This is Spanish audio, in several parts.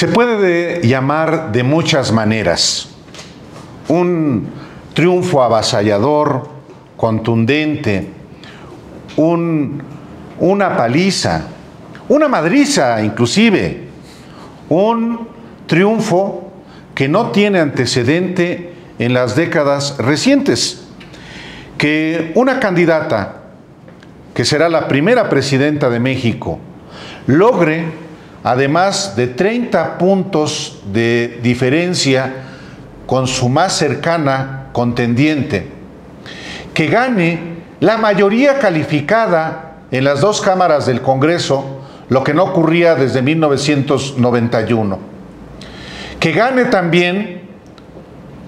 Se puede llamar de muchas maneras. Un triunfo avasallador, contundente, una paliza, una madriza inclusive, un triunfo que no tiene antecedente en las décadas recientes. Que una candidata, que será la primera presidenta de México, logre, además de 30 puntos de diferencia con su más cercana contendiente, que gane la mayoría calificada en las dos cámaras del Congreso, lo que no ocurría desde 1991, que gane también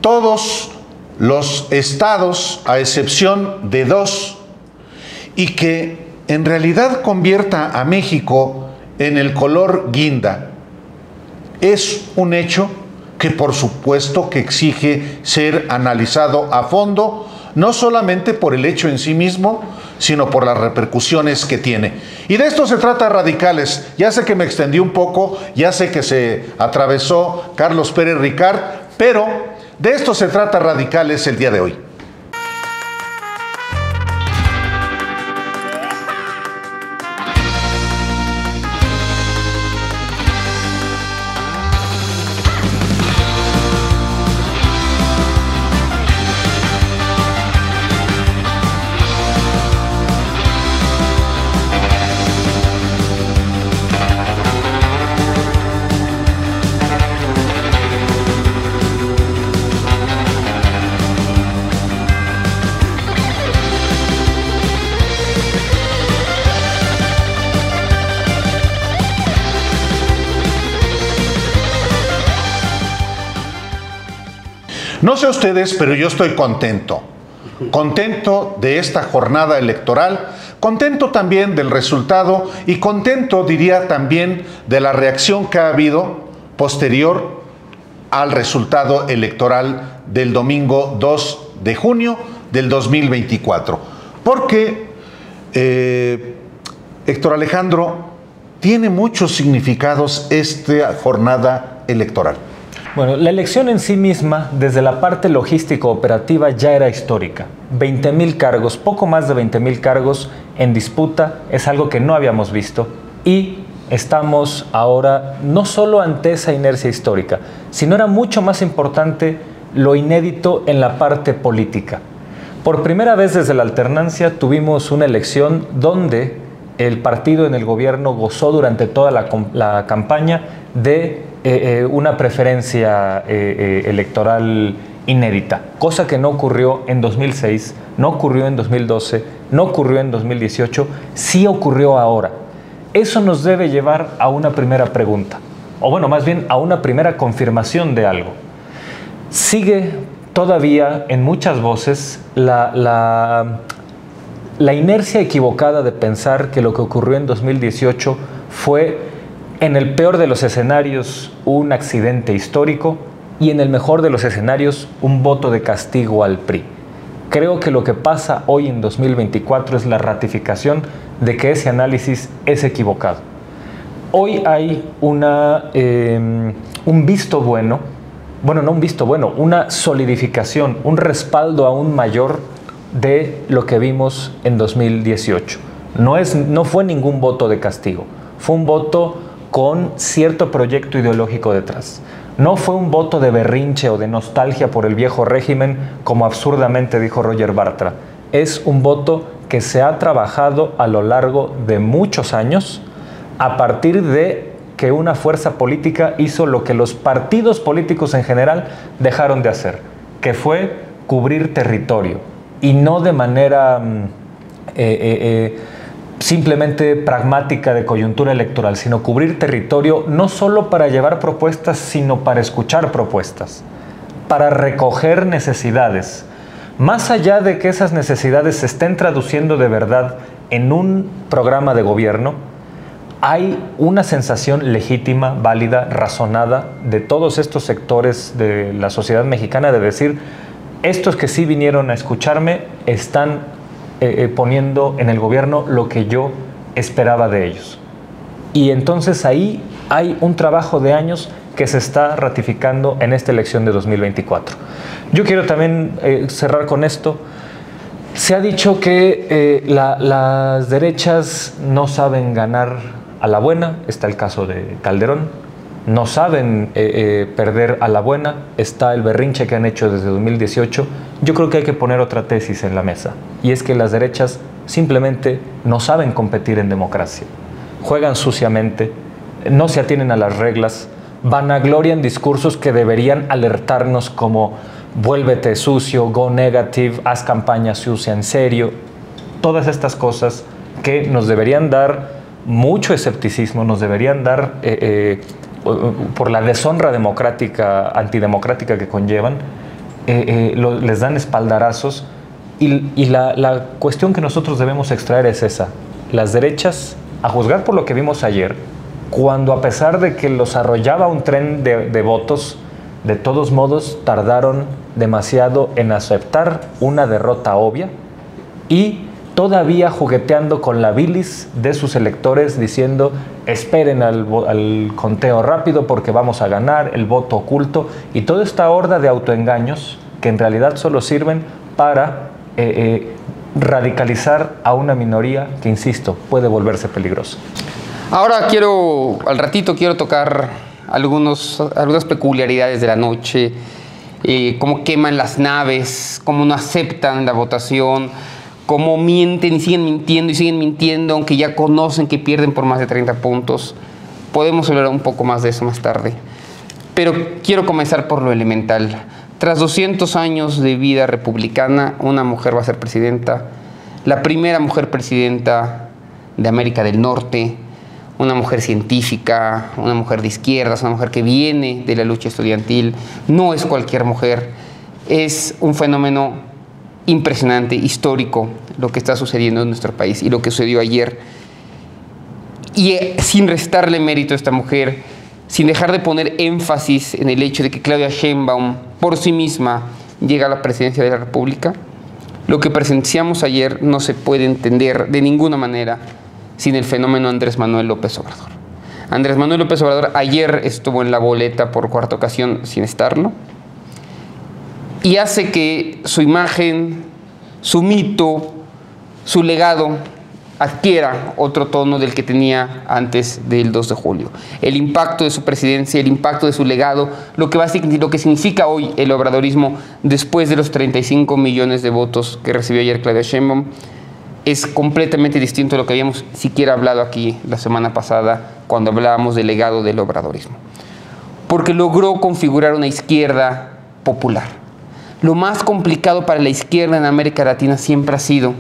todos los estados, a excepción de 2, y que en realidad convierta a México en el color guinda. Es un hecho que por supuesto que exige ser analizado a fondo, no solamente por el hecho en sí mismo, sino por las repercusiones que tiene. Y de esto se trata Radicales. Ya sé que me extendí un poco, ya sé que se atravesó Carlos Pérez Ricard, pero de esto se trata Radicales el día de hoy. No sé ustedes, pero yo estoy contento. Contento de esta jornada electoral, contento también del resultado y contento, diría, también de la reacción que ha habido posterior al resultado electoral del domingo 2 de junio del 2024. Porque, Héctor Alejandro, tiene muchos significados esta jornada electoral. Bueno, la elección en sí misma, desde la parte logístico-operativa, ya era histórica. 20,000 cargos, poco más de 20,000 cargos en disputa, es algo que no habíamos visto. Y estamos ahora no solo ante esa inercia histórica, sino era mucho más importante lo inédito en la parte política. Por primera vez desde la alternancia tuvimos una elección donde el partido en el gobierno gozó durante toda la campaña de una preferencia electoral inédita, cosa que no ocurrió en 2006, no ocurrió en 2012, no ocurrió en 2018, sí ocurrió ahora. Eso nos debe llevar a una primera pregunta, o bueno, más bien a una primera confirmación de algo. Sigue todavía en muchas voces la inercia equivocada de pensar que lo que ocurrió en 2018 fue, en el peor de los escenarios, un accidente histórico y en el mejor de los escenarios, un voto de castigo al PRI. Creo que lo que pasa hoy en 2024 es la ratificación de que ese análisis es equivocado. Hoy hay un visto bueno, no un visto bueno, una solidificación, un respaldo aún mayor de lo que vimos en 2018. No fue ningún voto de castigo, fue un voto con cierto proyecto ideológico detrás. No fue un voto de berrinche o de nostalgia por el viejo régimen, como absurdamente dijo Roger Bartra. Es un voto que se ha trabajado a lo largo de muchos años, a partir de que una fuerza política hizo lo que los partidos políticos en general dejaron de hacer, que fue cubrir territorio, y no de manera simplemente pragmática de coyuntura electoral, sino cubrir territorio no solo para llevar propuestas, sino para escuchar propuestas, para recoger necesidades. Más allá de que esas necesidades se estén traduciendo de verdad en un programa de gobierno, hay una sensación legítima, válida, razonada de todos estos sectores de la sociedad mexicana de decir, estos que sí vinieron a escucharme están poniendo en el gobierno lo que yo esperaba de ellos. Y entonces ahí hay un trabajo de años que se está ratificando en esta elección de 2024. Yo quiero también cerrar con esto. Se ha dicho que las derechas no saben ganar a la buena, está el caso de Calderón, no saben perder a la buena, está el berrinche que han hecho desde 2018. Yo creo que hay que poner otra tesis en la mesa, y es que las derechas simplemente no saben competir en democracia, juegan suciamente, no se atienen a las reglas, vanaglorian discursos que deberían alertarnos como vuélvete sucio, go negative, haz campaña sucia en serio. Todas estas cosas que nos deberían dar mucho escepticismo, nos deberían dar, por la deshonra democrática, antidemocrática que conllevan, les dan espaldarazos. Y la cuestión que nosotros debemos extraer es esa. Las derechas, a juzgar por lo que vimos ayer, cuando a pesar de que los arrollaba un tren de votos, de todos modos tardaron demasiado en aceptar una derrota obvia y todavía jugueteando con la bilis de sus electores diciendo esperen al conteo rápido porque vamos a ganar, el voto oculto, y toda esta horda de autoengaños que en realidad solo sirven para radicalizar a una minoría que, insisto, puede volverse peligrosa. Ahora al ratito quiero tocar algunas peculiaridades de la noche, cómo queman las naves, cómo no aceptan la votación, cómo mienten y siguen mintiendo, aunque ya conocen que pierden por más de 30 puntos. Podemos hablar un poco más de eso más tarde. Pero quiero comenzar por lo elemental. Tras 200 años de vida republicana, una mujer va a ser presidenta, la primera mujer presidenta de América del Norte, una mujer científica, una mujer de izquierdas, una mujer que viene de la lucha estudiantil. No es cualquier mujer, es un fenómeno impresionante, histórico, lo que está sucediendo en nuestro país y lo que sucedió ayer. Y sin restarle mérito a esta mujer, sin dejar de poner énfasis en el hecho de que Claudia Sheinbaum por sí misma llega a la presidencia de la República, lo que presenciamos ayer no se puede entender de ninguna manera sin el fenómeno Andrés Manuel López Obrador. Andrés Manuel López Obrador ayer estuvo en la boleta por cuarta ocasión sin estarlo, y hace que su imagen, su mito, su legado adquiera otro tono del que tenía antes del 2 de julio. El impacto de su presidencia, el impacto de su legado, lo que significa hoy el obradorismo después de los 35 millones de votos que recibió ayer Claudia Sheinbaum, es completamente distinto a lo que habíamos siquiera hablado aquí la semana pasada cuando hablábamos del legado del obradorismo. Porque logró configurar una izquierda popular. Lo más complicado para la izquierda en América Latina siempre ha sido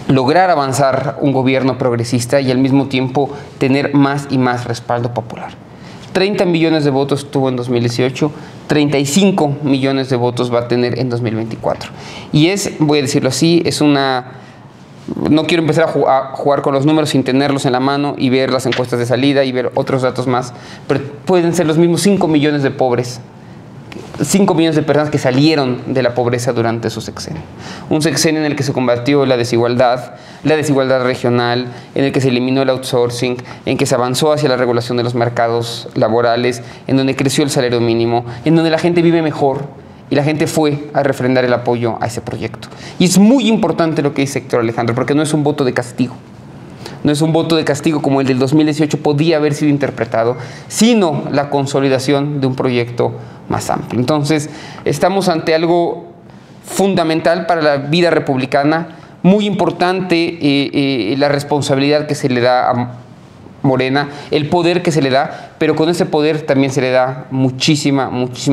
lograr avanzar un gobierno progresista y al mismo tiempo tener más y más respaldo popular. 30 millones de votos tuvo en 2018, 35 millones de votos va a tener en 2024. Y voy a decirlo así, no quiero empezar a jugar con los números sin tenerlos en la mano y ver las encuestas de salida y ver otros datos más, pero pueden ser los mismos 5 millones de pobres, 5 millones de personas que salieron de la pobreza durante su sexenio. Un sexenio en el que se combatió la desigualdad regional, en el que se eliminó el outsourcing, en que se avanzó hacia la regulación de los mercados laborales, en donde creció el salario mínimo, en donde la gente vive mejor y la gente fue a refrendar el apoyo a ese proyecto. Y es muy importante lo que dice Héctor Alejandro, porque no es un voto de castigo. No es un voto de castigo como el del 2018 podía haber sido interpretado, sino la consolidación de un proyecto más amplio. Entonces, estamos ante algo fundamental para la vida republicana, muy importante la responsabilidad que se le da a Morena, el poder que se le da, pero con ese poder también se le da muchísima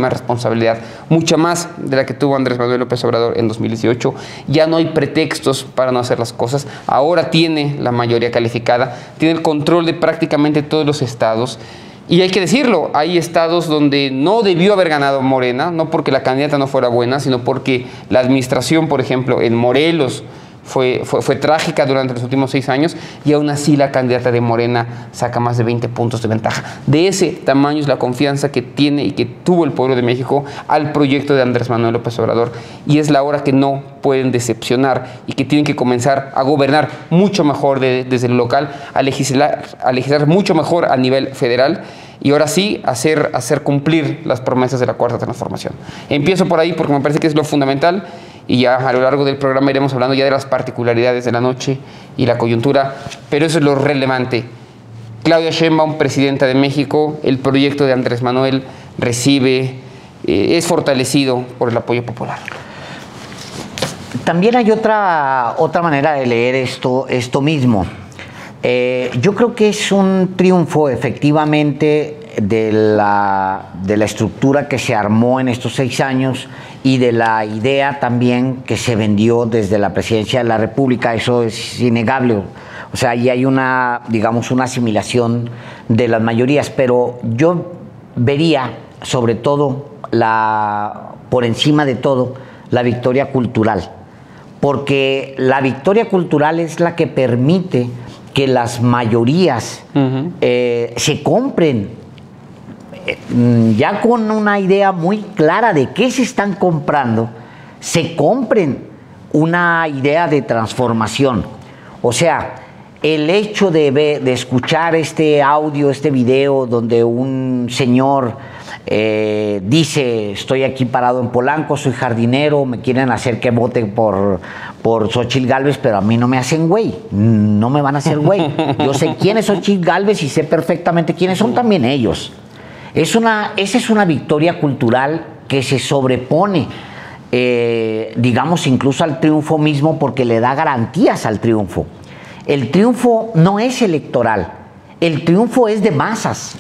responsabilidad, mucha más de la que tuvo Andrés Manuel López Obrador en 2018. Ya no hay pretextos para no hacer las cosas. Ahora tiene la mayoría calificada, tiene el control de prácticamente todos los estados. Y hay que decirlo, hay estados donde no debió haber ganado Morena, no porque la candidata no fuera buena, sino porque la administración, por ejemplo, en Morelos, fue trágica durante los últimos 6 años, y aún así la candidata de Morena saca más de 20 puntos de ventaja. De ese tamaño es la confianza que tiene y que tuvo el pueblo de México al proyecto de Andrés Manuel López Obrador, y es la hora que no pueden decepcionar y que tienen que comenzar a gobernar mucho mejor desde el local, a legislar mucho mejor a nivel federal y ahora sí hacer cumplir las promesas de la Cuarta Transformación. Empiezo por ahí porque me parece que es lo fundamental y ya a lo largo del programa iremos hablando ya de las particularidades de la noche y la coyuntura, pero eso es lo relevante. Claudia Sheinbaum, presidenta de México, el proyecto de Andrés Manuel recibe, es fortalecido por el apoyo popular. También hay otra manera de leer esto mismo. Yo creo que es un triunfo efectivamente de la estructura que se armó en estos 6 años y de la idea también que se vendió desde la presidencia de la República. Eso es innegable. O sea, ahí hay una, digamos, una asimilación de las mayorías, pero yo vería sobre todo por encima de todo la victoria cultural, porque la victoria cultural es la que permite que las mayorías se compren ya con una idea muy clara de qué se están comprando, se compren una idea de transformación. O sea, el hecho de escuchar este audio, este video donde un señor dice: estoy aquí parado en Polanco, soy jardinero, me quieren hacer que vote por Xóchitl Gálvez, pero a mí no me hacen güey, no me van a hacer güey. Yo sé quién es Xóchitl Gálvez y sé perfectamente quiénes son también ellos. Esa es una victoria cultural que se sobrepone, digamos, incluso al triunfo mismo, porque le da garantías al triunfo. El triunfo no es electoral, el triunfo es de masas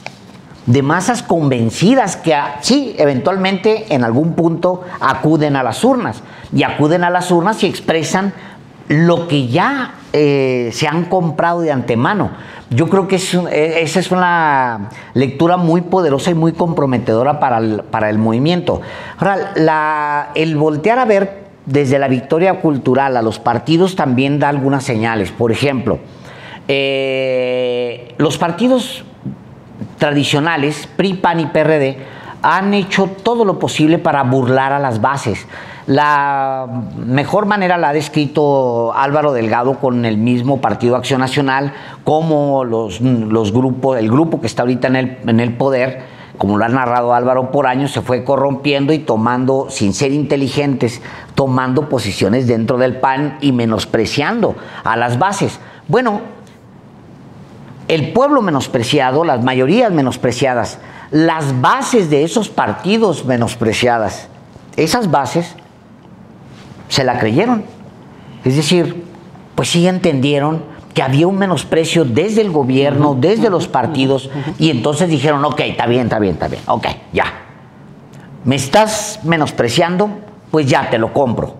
convencidas que sí, eventualmente en algún punto acuden a las urnas, y acuden a las urnas y expresan lo que ya se han comprado de antemano. Yo creo que esa es una lectura muy poderosa y muy comprometedora para el movimiento. Ahora, el voltear a ver desde la victoria cultural a los partidos también da algunas señales. Por ejemplo, los partidos tradicionales, PRI, PAN y PRD, han hecho todo lo posible para burlar a las bases. La mejor manera la ha descrito Álvaro Delgado con el mismo Partido Acción Nacional, como el grupo que está ahorita en el poder, como lo ha narrado Álvaro por años, se fue corrompiendo y tomando, sin ser inteligentes, tomando posiciones dentro del PAN y menospreciando a las bases. Bueno, el pueblo menospreciado, las mayorías menospreciadas, las bases de esos partidos menospreciadas, esas bases se la creyeron. Es decir, pues sí entendieron que había un menosprecio desde el gobierno, desde los partidos, y entonces dijeron: ok, está bien, ok, ya. Me estás menospreciando, pues ya te lo compro.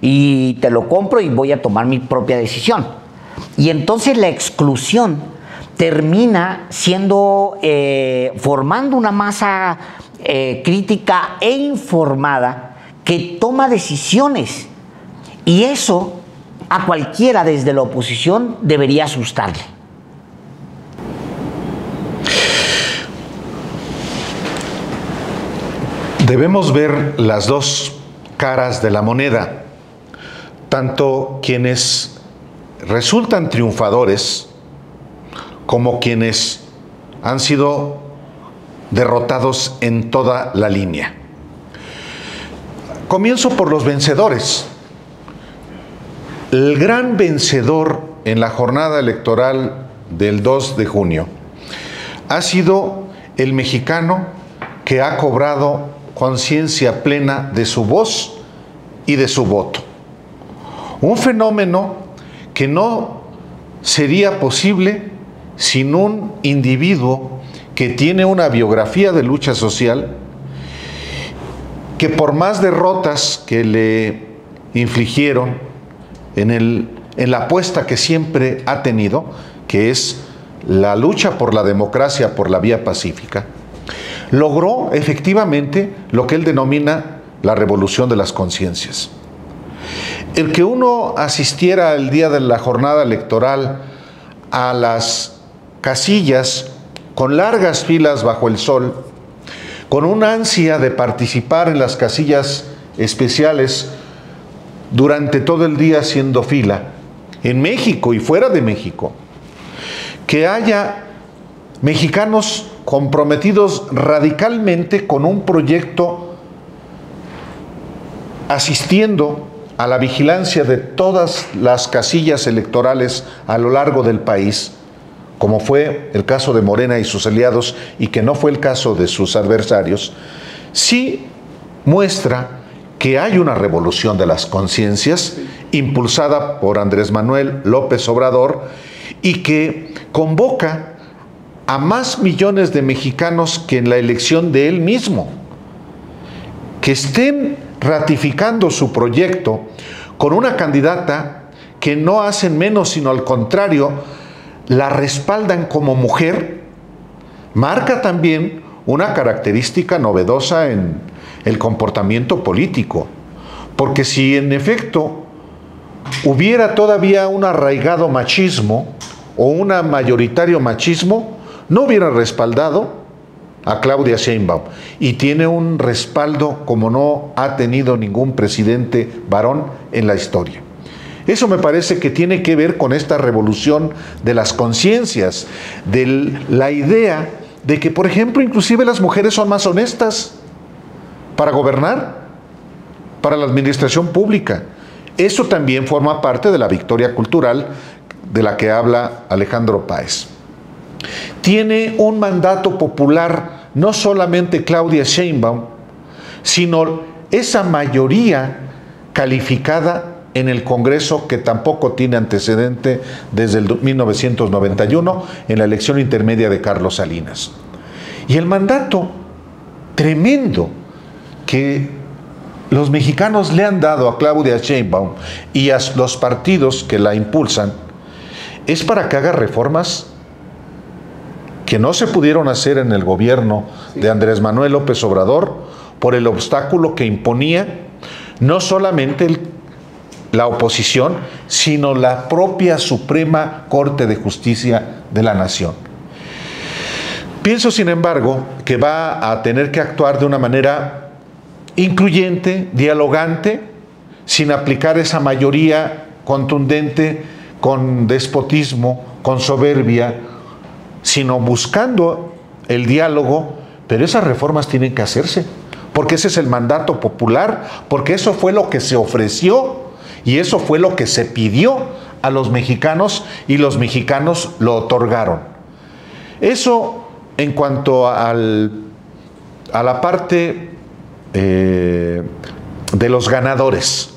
Y te lo compro y voy a tomar mi propia decisión. Y entonces la exclusión termina formando una masa crítica e informada que toma decisiones, y eso a cualquiera desde la oposición debería asustarle. Debemos ver las dos caras de la moneda, tanto quienes resultan triunfadores como quienes han sido derrotados en toda la línea. Comienzo por los vencedores. El gran vencedor en la jornada electoral del 2 de junio ha sido el mexicano que ha cobrado conciencia plena de su voz y de su voto. Un fenómeno que no sería posible sin un individuo que tiene una biografía de lucha social, que por más derrotas que le infligieron en la apuesta que siempre ha tenido, que es la lucha por la democracia por la vía pacífica, logró efectivamente lo que él denomina la revolución de las conciencias. El que uno asistiera el día de la jornada electoral a las casillas con largas filas bajo el sol, con una ansia de participar en las casillas especiales durante todo el día haciendo fila, en México y fuera de México, que haya mexicanos comprometidos radicalmente con un proyecto asistiendo a la vigilancia de todas las casillas electorales a lo largo del país, como fue el caso de Morena y sus aliados y que no fue el caso de sus adversarios, sí muestra que hay una revolución de las conciencias impulsada por Andrés Manuel López Obrador y que convoca a más millones de mexicanos que en la elección de él mismo, que estén ratificando su proyecto con una candidata que no hacen menos, sino al contrario, la respaldan como mujer, marca también una característica novedosa en el comportamiento político. Porque si en efecto hubiera todavía un arraigado machismo o un mayoritario machismo, no hubiera respaldado a Claudia Sheinbaum, y tiene un respaldo como no ha tenido ningún presidente varón en la historia. Eso me parece que tiene que ver con esta revolución de las conciencias, de la idea de que, por ejemplo, inclusive las mujeres son más honestas para gobernar, para la administración pública. Eso también forma parte de la victoria cultural de la que habla Alejandro Páez. Tiene un mandato popular no solamente Claudia Sheinbaum, sino esa mayoría calificada en el Congreso que tampoco tiene antecedente desde el 1991 en la elección intermedia de Carlos Salinas. Y el mandato tremendo que los mexicanos le han dado a Claudia Sheinbaum y a los partidos que la impulsan es para que haga reformas que no se pudieron hacer en el gobierno de Andrés Manuel López Obrador por el obstáculo que imponía no solamente la oposición, sino la propia Suprema Corte de Justicia de la Nación. Pienso, sin embargo, que va a tener que actuar de una manera incluyente, dialogante, sin aplicar esa mayoría contundente con despotismo, con soberbia, sino buscando el diálogo, pero esas reformas tienen que hacerse, porque ese es el mandato popular, porque eso fue lo que se ofreció y eso fue lo que se pidió a los mexicanos y los mexicanos lo otorgaron. Eso en cuanto a la parte de los ganadores.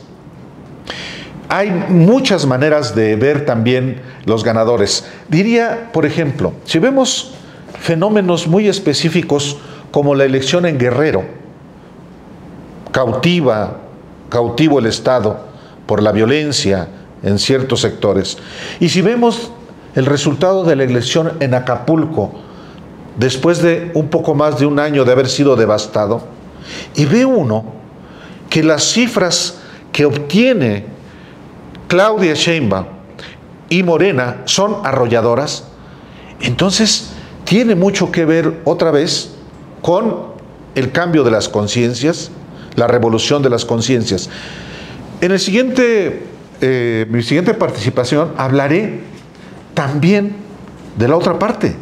Hay muchas maneras de ver también los ganadores. Diría, por ejemplo, si vemos fenómenos muy específicos como la elección en Guerrero, cautivo el Estado por la violencia en ciertos sectores. Y si vemos el resultado de la elección en Acapulco, después de un poco más de un año de haber sido devastado, y ve uno que las cifras que obtiene Claudia Sheinbaum y Morena son arrolladoras, entonces tiene mucho que ver otra vez con el cambio de las conciencias, la revolución de las conciencias. En mi siguiente participación hablaré también de la otra parte.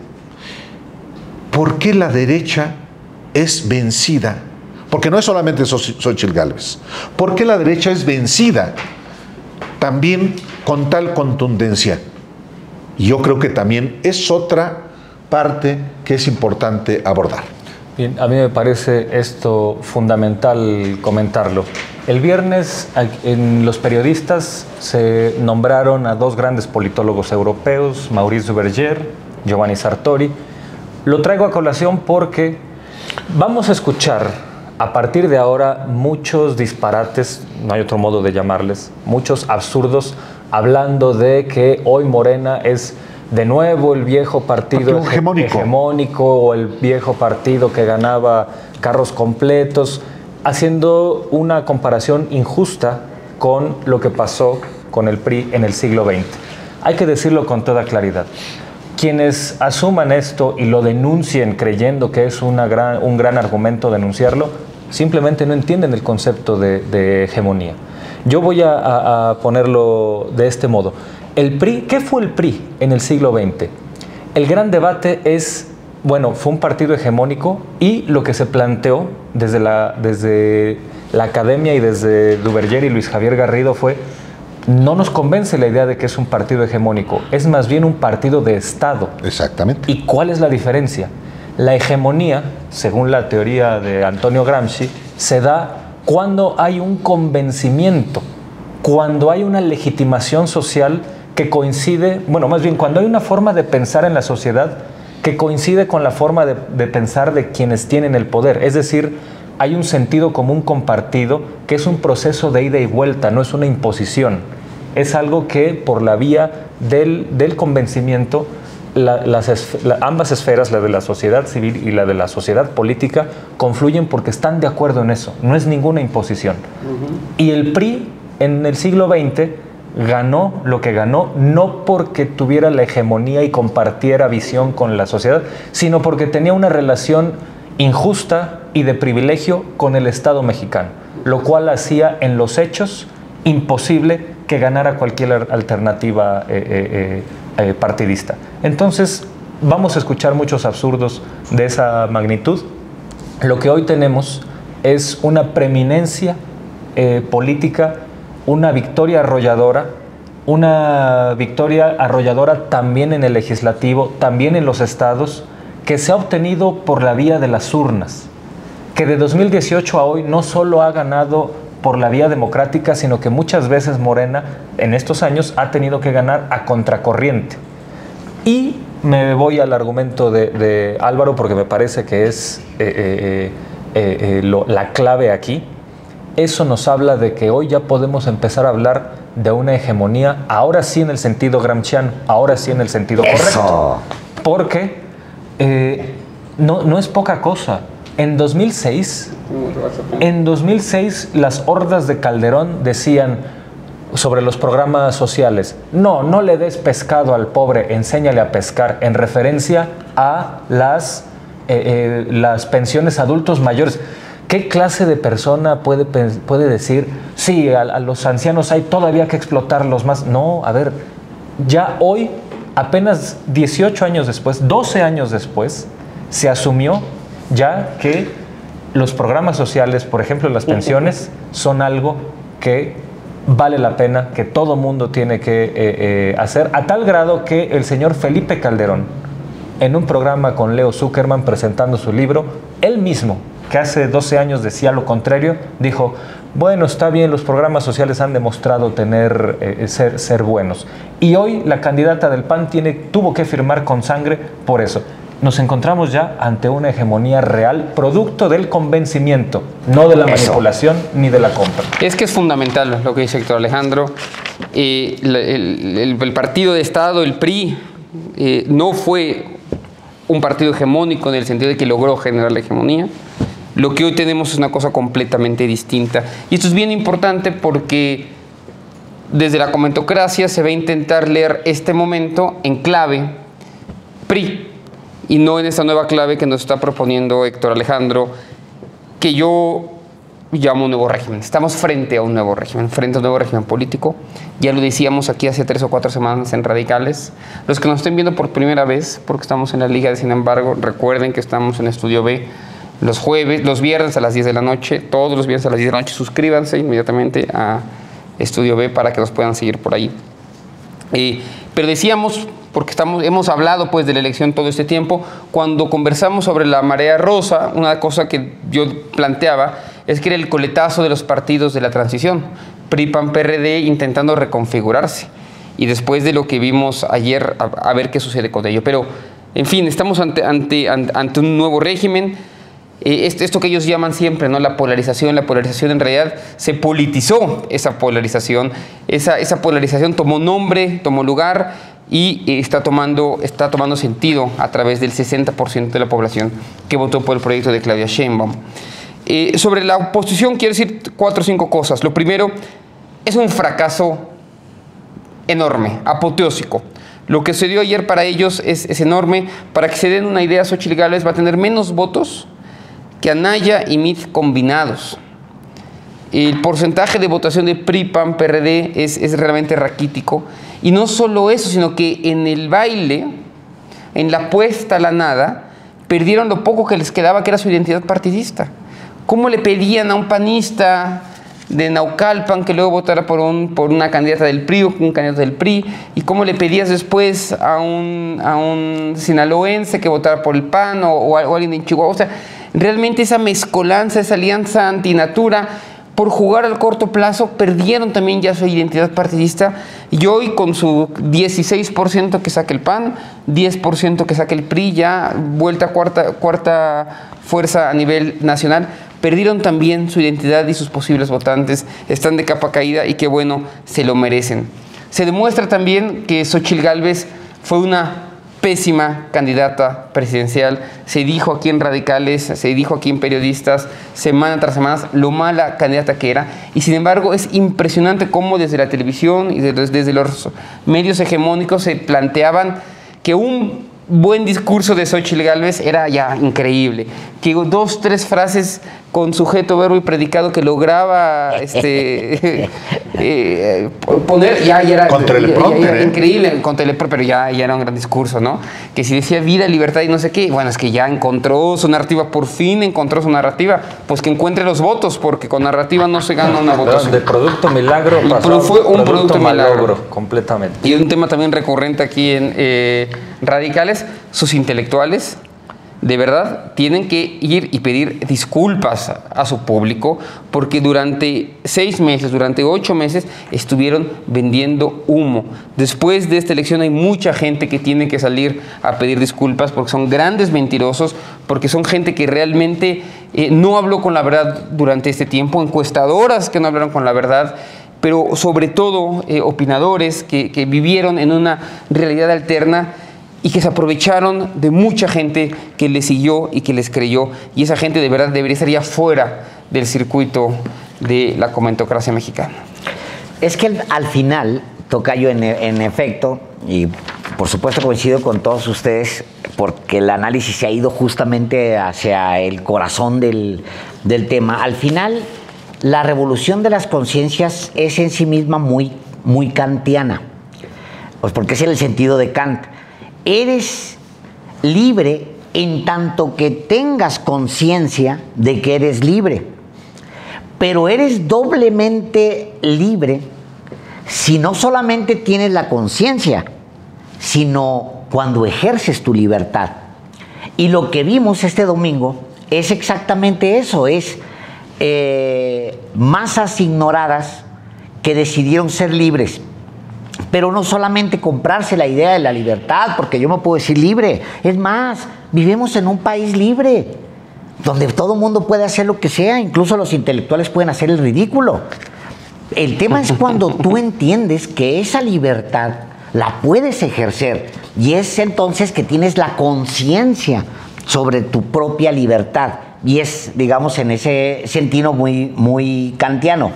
¿Por qué la derecha es vencida? Porque no es solamente Xóchitl Gálvez. ¿Por qué la derecha es vencida también con tal contundencia? Y yo creo que también es otra parte que es importante abordar. Bien, a mí me parece esto fundamental comentarlo. El viernes los periodistas se nombraron a dos grandes politólogos europeos, Maurice Duverger, Giovanni Sartori. Lo traigo a colación porque vamos a escuchar a partir de ahora muchos disparates, no hay otro modo de llamarles, muchos absurdos, hablando de que hoy Morena es de nuevo el viejo partido hegemónico o el viejo partido que ganaba carros completos, haciendo una comparación injusta con lo que pasó con el PRI en el siglo XX. Hay que decirlo con toda claridad. Quienes asuman esto y lo denuncien creyendo que es un gran argumento denunciarlo, simplemente no entienden el concepto de hegemonía. Yo voy a ponerlo de este modo. El PRI, ¿qué fue el PRI en el siglo XX? El gran debate es bueno, fue un partido hegemónico y lo que se planteó desde la academia y desde Duverger y Luis Javier Garrido fue: no nos convence la idea de que es un partido hegemónico, es más bien un partido de Estado. Exactamente. ¿Y cuál es la diferencia? La hegemonía, según la teoría de Antonio Gramsci, se da cuando hay un convencimiento, cuando hay una legitimación social que coincide, bueno, más bien cuando hay una forma de pensar en la sociedad que coincide con la forma de pensar de quienes tienen el poder. Es decir, hay un sentido común compartido que es un proceso de ida y vuelta, no es una imposición. Es algo que por la vía del convencimiento, ambas esferas, la de la sociedad civil y la de la sociedad política, confluyen porque están de acuerdo en eso. No es ninguna imposición. Y el PRI en el siglo XX ganó lo que ganó, no porque tuviera la hegemonía y compartiera visión con la sociedad, sino porque tenía una relación injusta y de privilegio con el Estado mexicano, lo cual hacía en los hechos imposible que ganara cualquier alternativa partidista. Entonces, vamos a escuchar muchos absurdos de esa magnitud. Lo que hoy tenemos es una preeminencia política, una victoria arrolladora también en el legislativo, también en los estados, que se ha obtenido por la vía de las urnas, que de 2018 a hoy no solo ha ganado por la vía democrática, sino que muchas veces Morena en estos años ha tenido que ganar a contracorriente. Y me voy al argumento de Álvaro porque me parece que es la clave aquí. Eso nos habla de que hoy ya podemos empezar a hablar de una hegemonía, ahora sí en el sentido gramsciano, ahora sí en el sentido correcto. Porque no es poca cosa. En 2006, las hordas de Calderón decían sobre los programas sociales: no le des pescado al pobre, enséñale a pescar, en referencia a las pensiones adultos mayores. ¿Qué clase de persona puede decir, sí, a los ancianos hay todavía que explotarlos más? No, a ver, ya hoy, apenas 18 años después, 12 años después, se asumió ya que los programas sociales, por ejemplo las pensiones, son algo que vale la pena, que todo mundo tiene que hacer, a tal grado que el señor Felipe Calderón, en un programa con Leo Zuckerman presentando su libro, él mismo, que hace 12 años decía lo contrario, dijo: bueno, está bien, los programas sociales han demostrado ser buenos. Y hoy la candidata del PAN tuvo que firmar con sangre por eso. Nos encontramos ya ante una hegemonía real, producto del convencimiento, no de la manipulación ni de la compra. Es que es fundamental lo que dice Héctor Alejandro. El partido de Estado, el PRI, no fue un partido hegemónico en el sentido de que logró generar la hegemonía. Lo que hoy tenemos es una cosa completamente distinta. Y esto es bien importante porque desde la comentocracia se va a intentar leer este momento en clave PRI, y no en esta nueva clave que nos está proponiendo Héctor Alejandro, que yo llamo un nuevo régimen. Estamos frente a un nuevo régimen, político. Ya lo decíamos aquí hace 3 o 4 semanas en Radicales. Los que nos estén viendo por primera vez, porque estamos en la Liga de Sin Embargo, recuerden que estamos en Estudio B los viernes a las 10 de la noche, todos los viernes a las 10 de la noche. Suscríbanse inmediatamente a Estudio B para que nos puedan seguir por ahí. Pero decíamos, porque hemos hablado pues de la elección todo este tiempo, cuando conversamos sobre la marea rosa, una cosa que yo planteaba es que era el coletazo de los partidos de la transición, PRI, PAN, PRD, intentando reconfigurarse. Y después de lo que vimos ayer, a ver qué sucede con ello. Pero, en fin, estamos ante un nuevo régimen. Esto que ellos llaman siempre, ¿no? La polarización en realidad se politizó. Esa polarización tomó nombre, tomó lugar y está tomando sentido a través del 60% de la población que votó por el proyecto de Claudia Sheinbaum. Sobre la oposición quiero decir 4 o 5 cosas. Lo primero, es un fracaso enorme, apoteósico. Lo que sucedió ayer para ellos es enorme. Para que se den una idea, Xochitl Gálvez va a tener menos votos que Anaya y Mid combinados. El porcentaje de votación de PRI, PAN, PRD es realmente raquítico. Y no solo eso, sino que en el baile, en la apuesta a la nada, perdieron lo poco que les quedaba, que era su identidad partidista. ¿Cómo le pedían a un panista de Naucalpan que luego votara por una candidata del PRI o un candidato del PRI? ¿Y cómo le pedías después a un sinaloense que votara por el PAN o alguien en Chihuahua? O sea, realmente esa mezcolanza, esa alianza antinatura, por jugar al corto plazo, perdieron también ya su identidad partidista, y hoy con su 16% que saque el PAN, 10% que saque el PRI, ya vuelta a cuarta fuerza a nivel nacional, perdieron también su identidad y sus posibles votantes están de capa caída, y qué bueno, se lo merecen. Se demuestra también que Xóchitl Gálvez fue una pésima candidata presidencial. Se dijo aquí en Radicales, se dijo aquí en Periodistas, semana tras semana, lo mala candidata que era. Y sin embargo, es impresionante cómo desde la televisión y desde los medios hegemónicos se planteaban que un buen discurso de Xóchitl Gálvez era ya increíble. Que 2, 3 frases con sujeto, verbo y predicado que lograba poner, ya era con teleprompter, increíble, con teleprompter, pero ya era un gran discurso, ¿no? Que si decía vida, libertad y no sé qué, bueno, es que ya encontró su narrativa, por fin encontró su narrativa, pues que encuentre los votos, porque con narrativa no se gana una votación. De producto milagro pasó fue un producto milagro, completamente. Y un tema también recurrente aquí en Radicales, sus intelectuales de verdad tienen que ir y pedir disculpas a su público, porque durante 6 meses, durante 8 meses estuvieron vendiendo humo. Después de esta elección hay mucha gente que tiene que salir a pedir disculpas, porque son grandes mentirosos, porque son gente que realmente no habló con la verdad durante este tiempo, encuestadoras que no hablaron con la verdad, pero sobre todo opinadores que vivieron en una realidad alterna y que se aprovecharon de mucha gente que les siguió y que les creyó, y esa gente de verdad debería estar ya fuera del circuito de la comentocracia mexicana. Es que al final, tocayo, en efecto, y por supuesto coincido con todos ustedes, porque el análisis se ha ido justamente hacia el corazón del tema. Al final, la revolución de las conciencias es en sí misma muy, muy kantiana, pues porque es en el sentido de Kant. Eres libre en tanto que tengas conciencia de que eres libre, pero eres doblemente libre si no solamente tienes la conciencia, sino cuando ejerces tu libertad. Y lo que vimos este domingo es exactamente eso, es masas ignoradas que decidieron ser libres. Pero no solamente comprarse la idea de la libertad, porque yo me puedo decir libre. Es más, vivimos en un país libre, donde todo el mundo puede hacer lo que sea, incluso los intelectuales pueden hacer el ridículo. El tema es cuando tú entiendes que esa libertad la puedes ejercer, y es entonces que tienes la conciencia sobre tu propia libertad. Y es, digamos, en ese sentido muy, muy kantiano.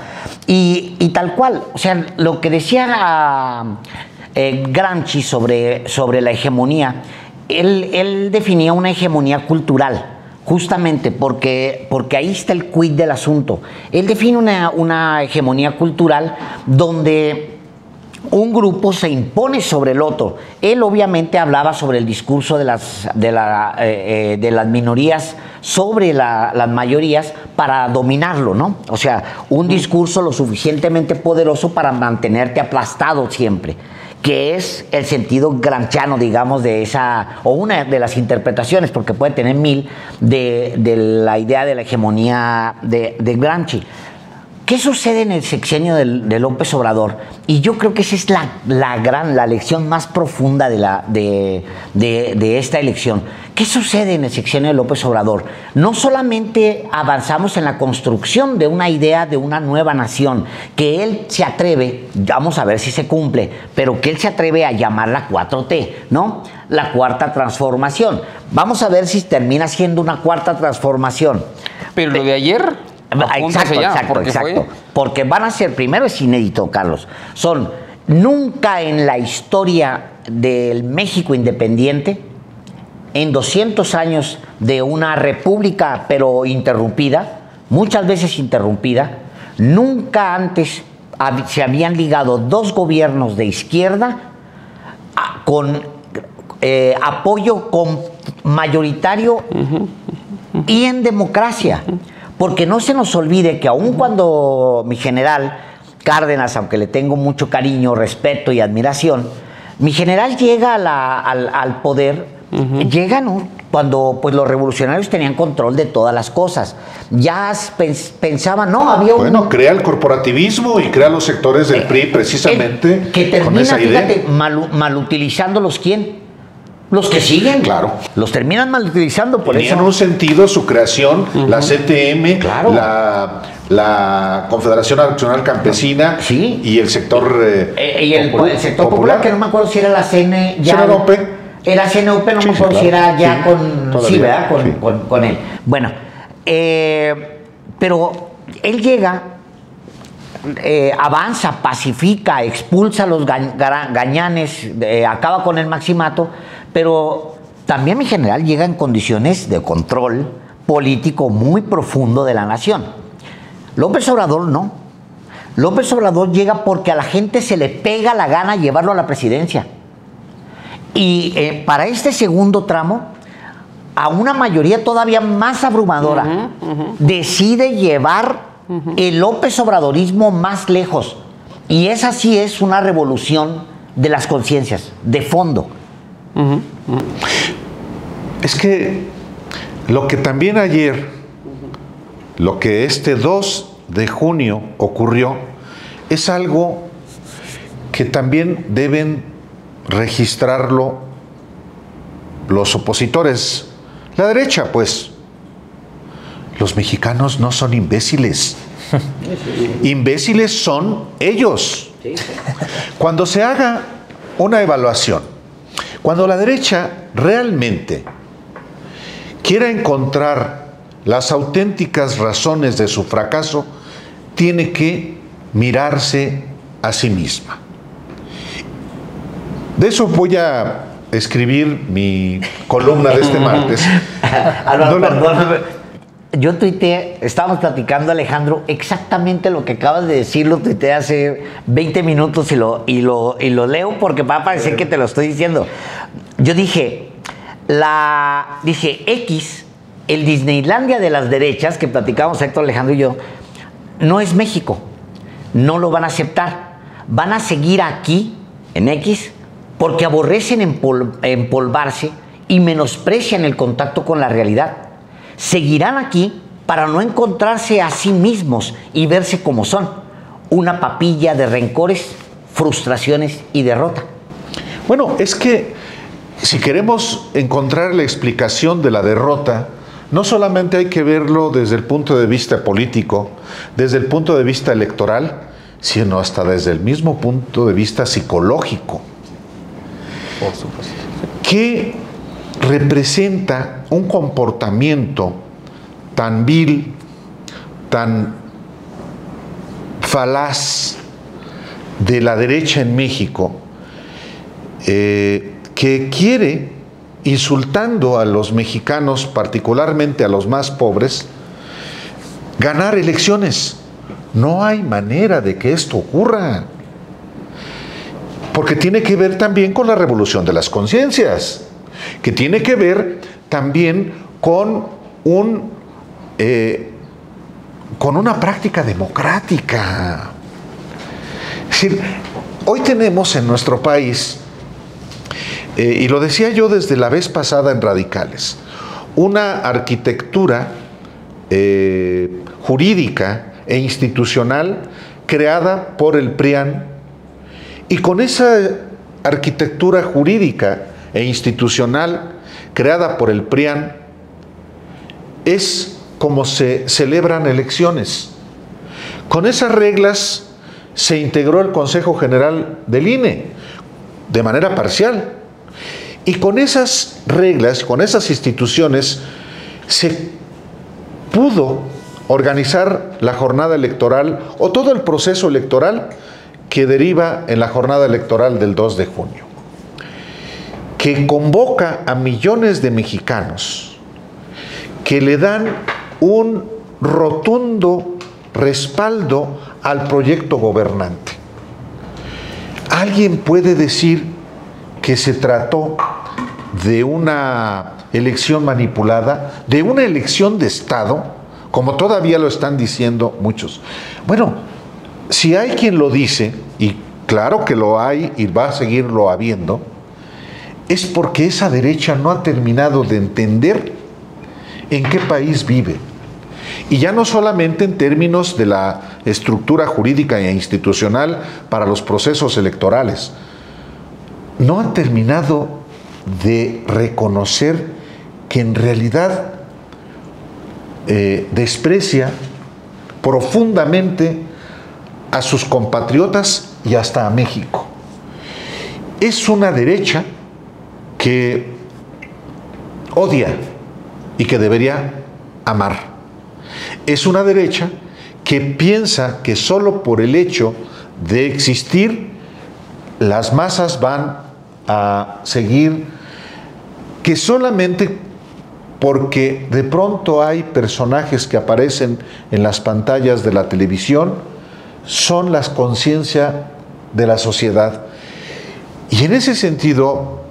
Y tal cual, o sea, lo que decía Gramsci sobre la hegemonía, él definía una hegemonía cultural, justamente porque ahí está el quid del asunto. Él define una hegemonía cultural donde un grupo se impone sobre el otro. Él obviamente hablaba sobre el discurso de las minorías sobre las mayorías para dominarlo, ¿no? O sea, un discurso lo suficientemente poderoso para mantenerte aplastado siempre, que es el sentido gramsciano, digamos, de esa, o una de las interpretaciones, porque puede tener 1000, de la idea de la hegemonía de Gramsci. ¿Qué sucede en el sexenio de López Obrador? Y yo creo que esa es la lección más profunda de esta elección. ¿Qué sucede en el sexenio de López Obrador? No solamente avanzamos en la construcción de una idea de una nueva nación, que él se atreve, vamos a ver si se cumple, pero que él se atreve a llamar la 4T, ¿no? La cuarta transformación. Vamos a ver si termina siendo una cuarta transformación. Pero lo de ayer... Exacto. Porque van a ser, primero es inédito, Carlos, nunca en la historia del México independiente, en 200 años de una república pero interrumpida, muchas veces interrumpida, nunca antes se habían ligado 2 gobiernos de izquierda con apoyo mayoritario y en democracia. Porque no se nos olvide que aun cuando mi general Cárdenas, aunque le tengo mucho cariño, respeto y admiración, mi general llega al poder, llega, ¿no?, cuando pues los revolucionarios tenían control de todas las cosas. Ya pensaban, no, había un... Bueno, crea el corporativismo y crea los sectores del PRI precisamente que termina, con esa idea. fíjate, malutilizándolos, ¿quién? Los que siguen. Claro. Los terminan malutilizando por Tenía eso. en un sentido su creación, la CTM, Claro. la Confederación Nacional Campesina, Sí. y el sector Y el sector popular, que no me acuerdo si era la CN... CNOP. Era CNUP, no Sí, me acuerdo sí, si claro. era ya Sí, con... todavía, Sí, ¿verdad? sí. Con él. Bueno, pero él llega, avanza, pacifica, expulsa a los gañanes, acaba con el maximato, pero también mi general llega en condiciones de control político muy profundo de la nación. López Obrador no. López Obrador llega porque a la gente se le pega la gana llevarlo a la presidencia. Y para este segundo tramo, a una mayoría todavía más abrumadora, decide llevar el López Obradorismo más lejos. Y esa sí es una revolución de las conciencias, de fondo. Es que lo que también ayer, lo que este 2 de junio ocurrió, es algo que también deben registrarlo los opositores, la derecha, pues. Los mexicanos no son imbéciles. Imbéciles son ellos. Cuando se haga una evaluación, cuando la derecha realmente quiera encontrar las auténticas razones de su fracaso, tiene que mirarse a sí misma. De eso voy a escribir mi columna de este martes. Álvaro, perdóname. Yo tuiteé, estábamos platicando, Alejandro, exactamente lo que acabas de decir, lo tuiteé hace 20 minutos y lo leo porque va a parecer que te lo estoy diciendo. Yo dije, X, el Disneylandia de las derechas, que platicamos Héctor, Alejandro y yo, no es México. No lo van a aceptar. Van a seguir aquí, en X, porque aborrecen empolvarse y menosprecian el contacto con la realidad. Seguirán aquí para no encontrarse a sí mismos y verse como son, una papilla de rencores, frustraciones y derrota. Bueno, es que si queremos encontrar la explicación de la derrota, no solamente hay que verlo desde el punto de vista político, desde el punto de vista electoral, sino hasta desde el mismo punto de vista psicológico. Por supuesto. ¿Qué representa un comportamiento tan vil, tan falaz de la derecha en México, que quiere, insultando a los mexicanos, particularmente a los más pobres, ganar elecciones? No hay manera de que esto ocurra, porque tiene que ver también con la revolución de las conciencias, que tiene que ver también con una práctica democrática. Es decir, hoy tenemos en nuestro país, y lo decía yo desde la vez pasada en Radicales, una arquitectura jurídica e institucional creada por el PRIAN, y con esa arquitectura jurídica e institucional creada por el PRIAN es como se celebran elecciones. Con esas reglas se integró el Consejo General del INE de manera parcial, y con esas reglas, con esas instituciones, se pudo organizar la jornada electoral o todo el proceso electoral que deriva en la jornada electoral del 2 de junio, que convoca a millones de mexicanos que le dan un rotundo respaldo al proyecto gobernante. ¿Alguien puede decir que se trató de una elección manipulada, de una elección de Estado, como todavía lo están diciendo muchos. Bueno, si hay quien lo dice, y claro que lo hay y va a seguirlo habiendo, es porque esa derecha no ha terminado de entender en qué país vive. Y ya no solamente en términos de la estructura jurídica e institucional para los procesos electorales, no ha terminado de reconocer que en realidad desprecia profundamente a sus compatriotas y hasta a México. Es una derecha que odia y que debería amar. Es una derecha que piensa que solo por el hecho de existir las masas van a seguir, que solamente porque de pronto hay personajes que aparecen en las pantallas de la televisión son la conciencia de la sociedad. Y en ese sentido,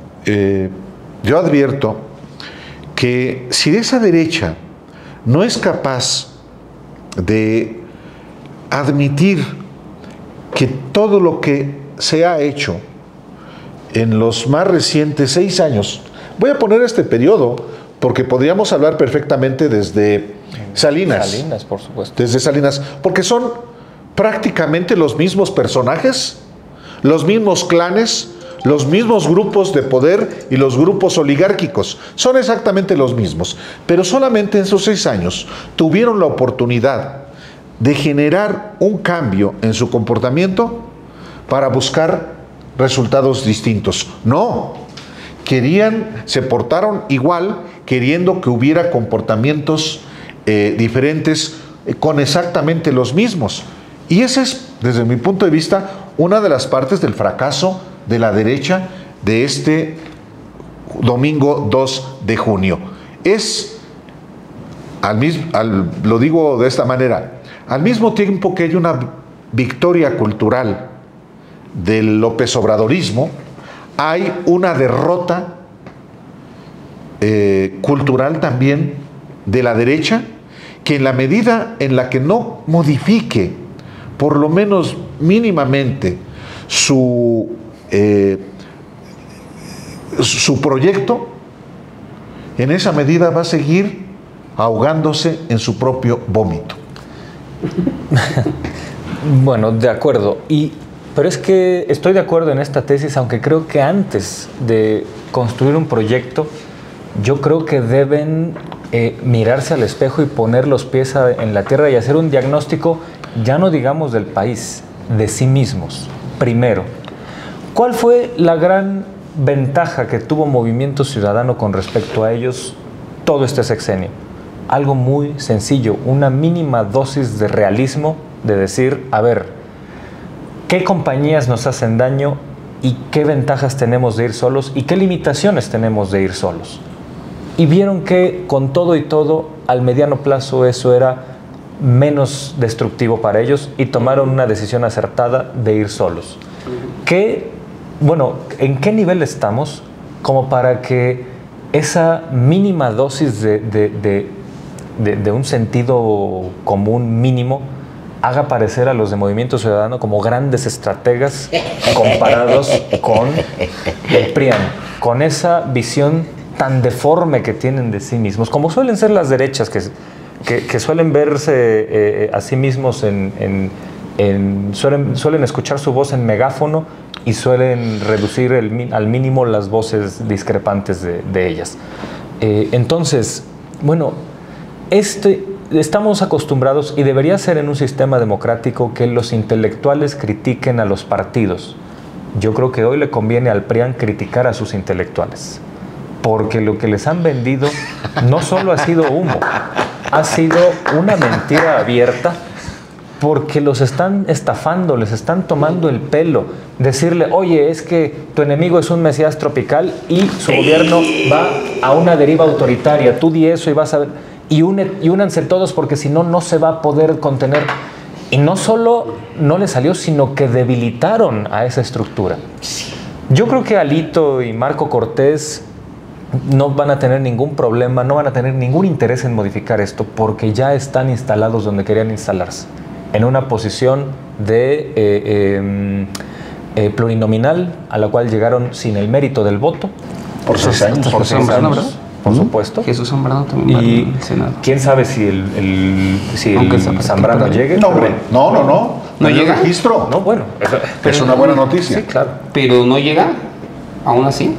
yo advierto que si esa derecha no es capaz de admitir que todo lo que se ha hecho en los más recientes 6 años, voy a poner este periodo porque podríamos hablar perfectamente desde Salinas. Salinas, por supuesto. Desde Salinas, porque son prácticamente los mismos personajes, los mismos clanes, los mismos grupos de poder y los grupos oligárquicos. Son exactamente los mismos, pero solamente en esos 6 años tuvieron la oportunidad de generar un cambio en su comportamiento para buscar resultados distintos. No, se portaron igual, queriendo que hubiera comportamientos diferentes con exactamente los mismos. Y esa es, desde mi punto de vista, una de las partes del fracaso de la derecha de este domingo 2 de junio. Lo digo de esta manera, al mismo tiempo que hay una victoria cultural del López Obradorismo, hay una derrota cultural también de la derecha, que en la medida en la que no modifique, por lo menos mínimamente, su proyecto, en esa medida va a seguir ahogándose en su propio vómito. Bueno, de acuerdo. Pero es que estoy de acuerdo en esta tesis, aunque creo que antes de construir un proyecto, yo creo que deben mirarse al espejo y poner los pies en la tierra y hacer un diagnóstico, ya no digamos del país, de sí mismos. Primero, ¿cuál fue la gran ventaja que tuvo Movimiento Ciudadano con respecto a ellos todo este sexenio? Algo muy sencillo, una mínima dosis de realismo, de decir, a ver, ¿qué compañías nos hacen daño y qué ventajas tenemos de ir solos y qué limitaciones tenemos de ir solos? Y vieron que con todo y todo, al mediano plazo eso era menos destructivo para ellos y tomaron una decisión acertada de ir solos. ¿En qué nivel estamos como para que esa mínima dosis de un sentido común mínimo haga parecer a los de Movimiento Ciudadano como grandes estrategas comparados con el PRIAN, con esa visión tan deforme que tienen de sí mismos, como suelen ser las derechas que suelen verse a sí mismos suelen escuchar su voz en megáfono y suelen reducir al mínimo las voces discrepantes de ellas. Entonces, bueno, estamos acostumbrados, y debería ser en un sistema democrático, que los intelectuales critiquen a los partidos. Yo creo que hoy le conviene al PRIAN criticar a sus intelectuales, porque lo que les han vendido no solo ha sido humo, ha sido una mentira abierta, porque los están estafando, les están tomando el pelo. Decirle, oye, es que tu enemigo es un mesías tropical y su gobierno va a una deriva autoritaria, tú di eso y vas a ver, y únanse todos porque si no, no se va a poder contener. Y no solo no le salió, sino que debilitaron a esa estructura. Yo creo que Alito y Marco Cortés no van a tener ningún problema, no van a tener ningún interés en modificar esto porque ya están instalados donde querían instalarse, en una posición de plurinominal a la cual llegaron sin el mérito del voto. Por 6 años. Por 6 años, por supuesto. Jesús Zambrano también va Y al Senado. quién sabe si el Zambrano llegue. No, hombre, no. ¿No hay llega? registro. No, bueno. Es una buena noticia. Sí, claro. Pero no llega, aún así,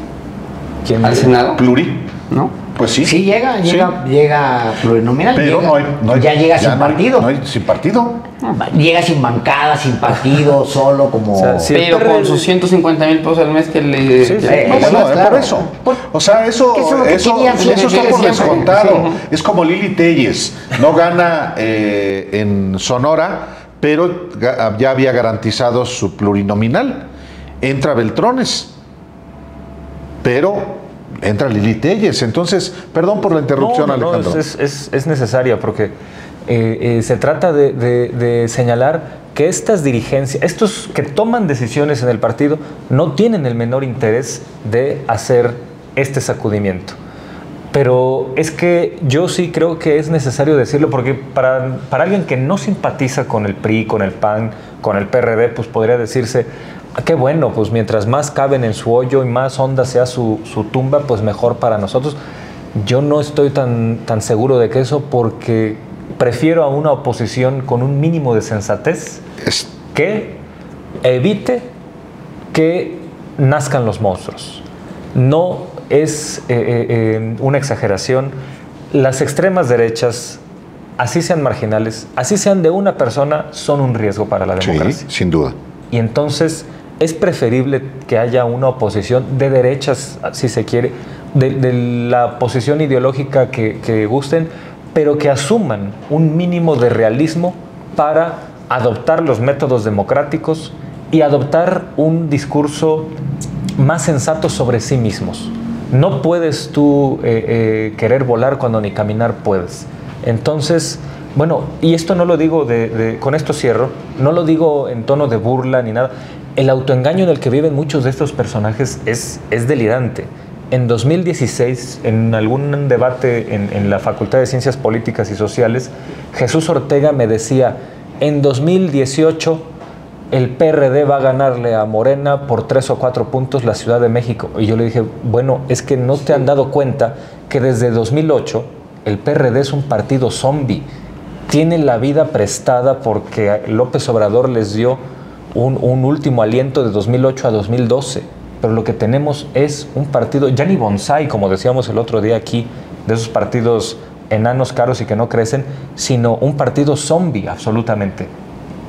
¿Quién? al Senado, Pluri. ¿no? Pues sí. Sí, llega plurinominal. Pero llega, ya llega sin partido. No hay sin partido. Llega sin bancada, sin partido, solo como... O sea, sí. Pero el PRD con sus 150 mil pesos al mes que le... Sí, sí. No, bueno, claro. por eso. O sea, eso Que eso es lo que querían siempre, está por siempre. descontado. Sí. Es como Lili Telles. No gana en Sonora, pero ya había garantizado su plurinominal. Entra Beltrones, pero entra Lili Telles. Entonces, perdón por la interrupción, No, Alejandro. es necesaria porque se trata de señalar que estas dirigencias, estos que toman decisiones en el partido, no tienen el menor interés de hacer este sacudimiento. Pero es que yo sí creo que es necesario decirlo porque para alguien que no simpatiza con el PRI, con el PAN, con el PRD, pues podría decirse, qué bueno, pues mientras más caben en su hoyo y más honda sea su tumba, pues mejor para nosotros. Yo no estoy tan seguro de que eso, porque prefiero a una oposición con un mínimo de sensatez que evite que nazcan los monstruos. No es una exageración. Las extremas derechas, así sean marginales, así sean de una persona, son un riesgo para la democracia. Sí, sin duda. Y entonces es preferible que haya una oposición de derechas, si se quiere, de la posición ideológica que gusten, pero que asuman un mínimo de realismo para adoptar los métodos democráticos y adoptar un discurso más sensato sobre sí mismos. No puedes tú querer volar cuando ni caminar puedes. Entonces, bueno, y esto no lo digo con esto cierro, no lo digo en tono de burla ni nada. El autoengaño en el que viven muchos de estos personajes es delirante. En 2016, en algún debate en la Facultad de Ciencias Políticas y Sociales, Jesús Ortega me decía, en 2018 el PRD va a ganarle a Morena por 3 o 4 puntos la Ciudad de México. Y yo le dije, bueno, es que no te han dado cuenta que desde 2008 el PRD es un partido zombie. Tiene la vida prestada porque López Obrador les dio un último aliento de 2008 a 2012. Pero lo que tenemos es un partido, ya ni bonsai, como decíamos el otro día aquí, de esos partidos enanos caros y que no crecen, sino un partido zombie, absolutamente.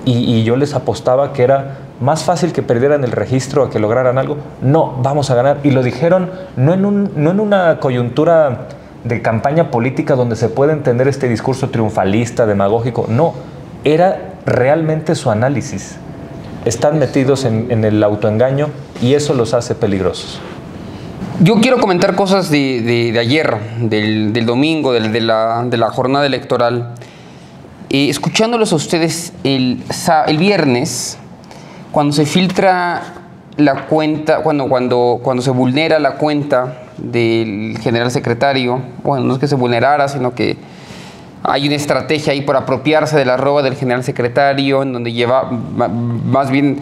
Y yo les apostaba que era más fácil que perdieran el registro a que lograran algo. No, vamos a ganar. Y lo dijeron no en una coyuntura de campaña política donde se puede entender este discurso triunfalista, demagógico. No, era realmente su análisis. Están metidos en el autoengaño y eso los hace peligrosos. Yo quiero comentar cosas de ayer, del domingo, de la jornada electoral. Escuchándolos a ustedes el viernes, cuando se filtra la cuenta, cuando se vulnera la cuenta del general secretario, bueno, no es que se vulnerara, sino que hay una estrategia ahí por apropiarse de la arroba del general secretario, en donde más bien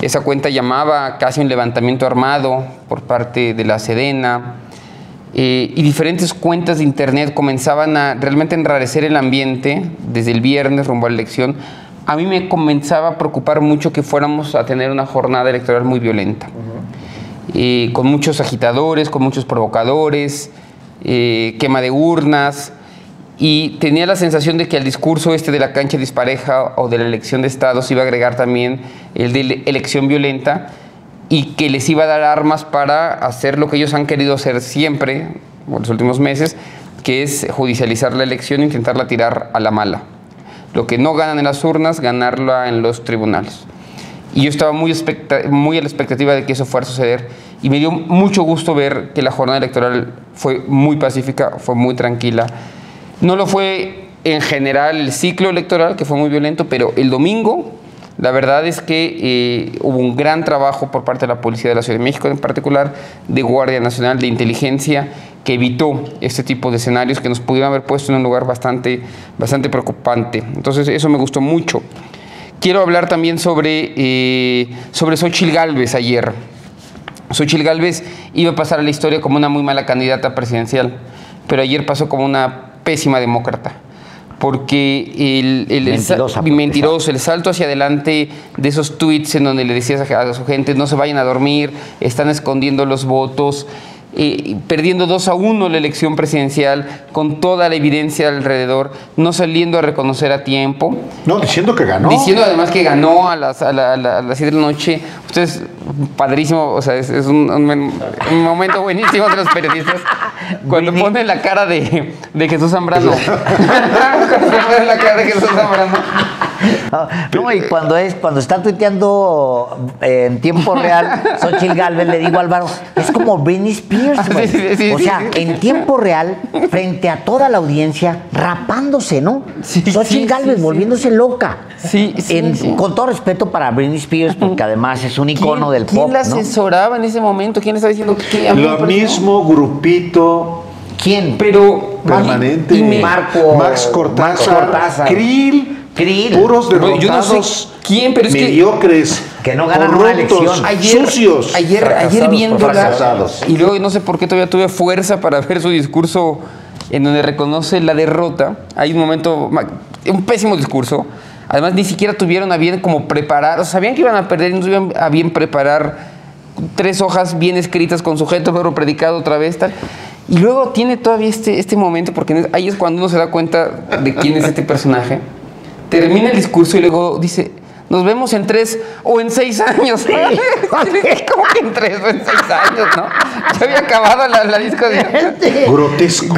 esa cuenta llamaba casi un levantamiento armado por parte de la Sedena, y diferentes cuentas de internet comenzaban a realmente enrarecer el ambiente desde el viernes rumbo a la elección. A mí me comenzaba a preocupar mucho que fuéramos a tener una jornada electoral muy violenta, con muchos agitadores, con muchos provocadores, quema de urnas. Y tenía la sensación de que al discurso de la cancha dispareja o de la elección de estados iba a agregar también el de elección violenta y que les iba a dar armas para hacer lo que ellos han querido hacer siempre, en los últimos meses, que es judicializar la elección e intentarla tirar a la mala. Lo que no ganan en las urnas, ganarla en los tribunales. Y yo estaba muy a la expectativa de que eso fuera a suceder. Y me dio mucho gusto ver que la jornada electoral fue muy pacífica, fue muy tranquila. No lo fue en general el ciclo electoral, que fue muy violento, pero el domingo, la verdad es que hubo un gran trabajo por parte de la Policía de la Ciudad de México, en particular de Guardia Nacional, de Inteligencia, que evitó este tipo de escenarios que nos pudieran haber puesto en un lugar bastante preocupante. Entonces, eso me gustó mucho. Quiero hablar también sobre Xóchitl Gálvez ayer. Xóchitl Gálvez iba a pasar a la historia como una muy mala candidata presidencial, pero ayer pasó como una pésima demócrata, porque el salto hacia adelante de esos tweets en donde le decías a su gente no se vayan a dormir, están escondiendo los votos, perdiendo 2-1 la elección presidencial, con toda la evidencia alrededor, no saliendo a reconocer a tiempo. No, diciendo que ganó. Diciendo además que ganó a las 7 de la noche. Ustedes, padrísimo, o sea, es un momento buenísimo de los periodistas. Cuando ponen la cara de Jesús Zambrano. Cuando ponen la cara de Jesús Zambrano. No, y cuando está tuiteando en tiempo real Xóchitl Gálvez, le digo a Álvaro, es como Britney Spears, güey. O sea, en tiempo real, frente a toda la audiencia, rapándose, ¿no? Xóchitl Gálvez volviéndose loca. Con todo respeto para Britney Spears, porque además es un icono del pop, ¿Quién la asesoraba en ese momento? ¿Quién le estaba diciendo qué? Lo mismo grupito. ¿Quién? Pero permanente. Max Cortázar. Krill. Puros derrotados. Yo no sé quién, pero es mediocres. Que no ganan una elección. Sucios. Ayer viéndola. Y luego no sé por qué todavía tuve fuerza para ver su discurso en donde reconoce la derrota. Hay un momento, un pésimo discurso. Además, ni siquiera tuvieron a bien como preparar. O sea, sabían que iban a perder y no tuvieron a bien preparar 3 hojas bien escritas con sujeto, verbo, predicado, otra vez, tal. Y luego tiene todavía este momento, porque ahí es cuando uno se da cuenta de quién es este personaje. Termina el discurso y luego dice, nos vemos en 3 o en 6 años. Sí. ¿Cómo que en 3 o en 6 años, no? Ya había acabado la discusión. Grotesco.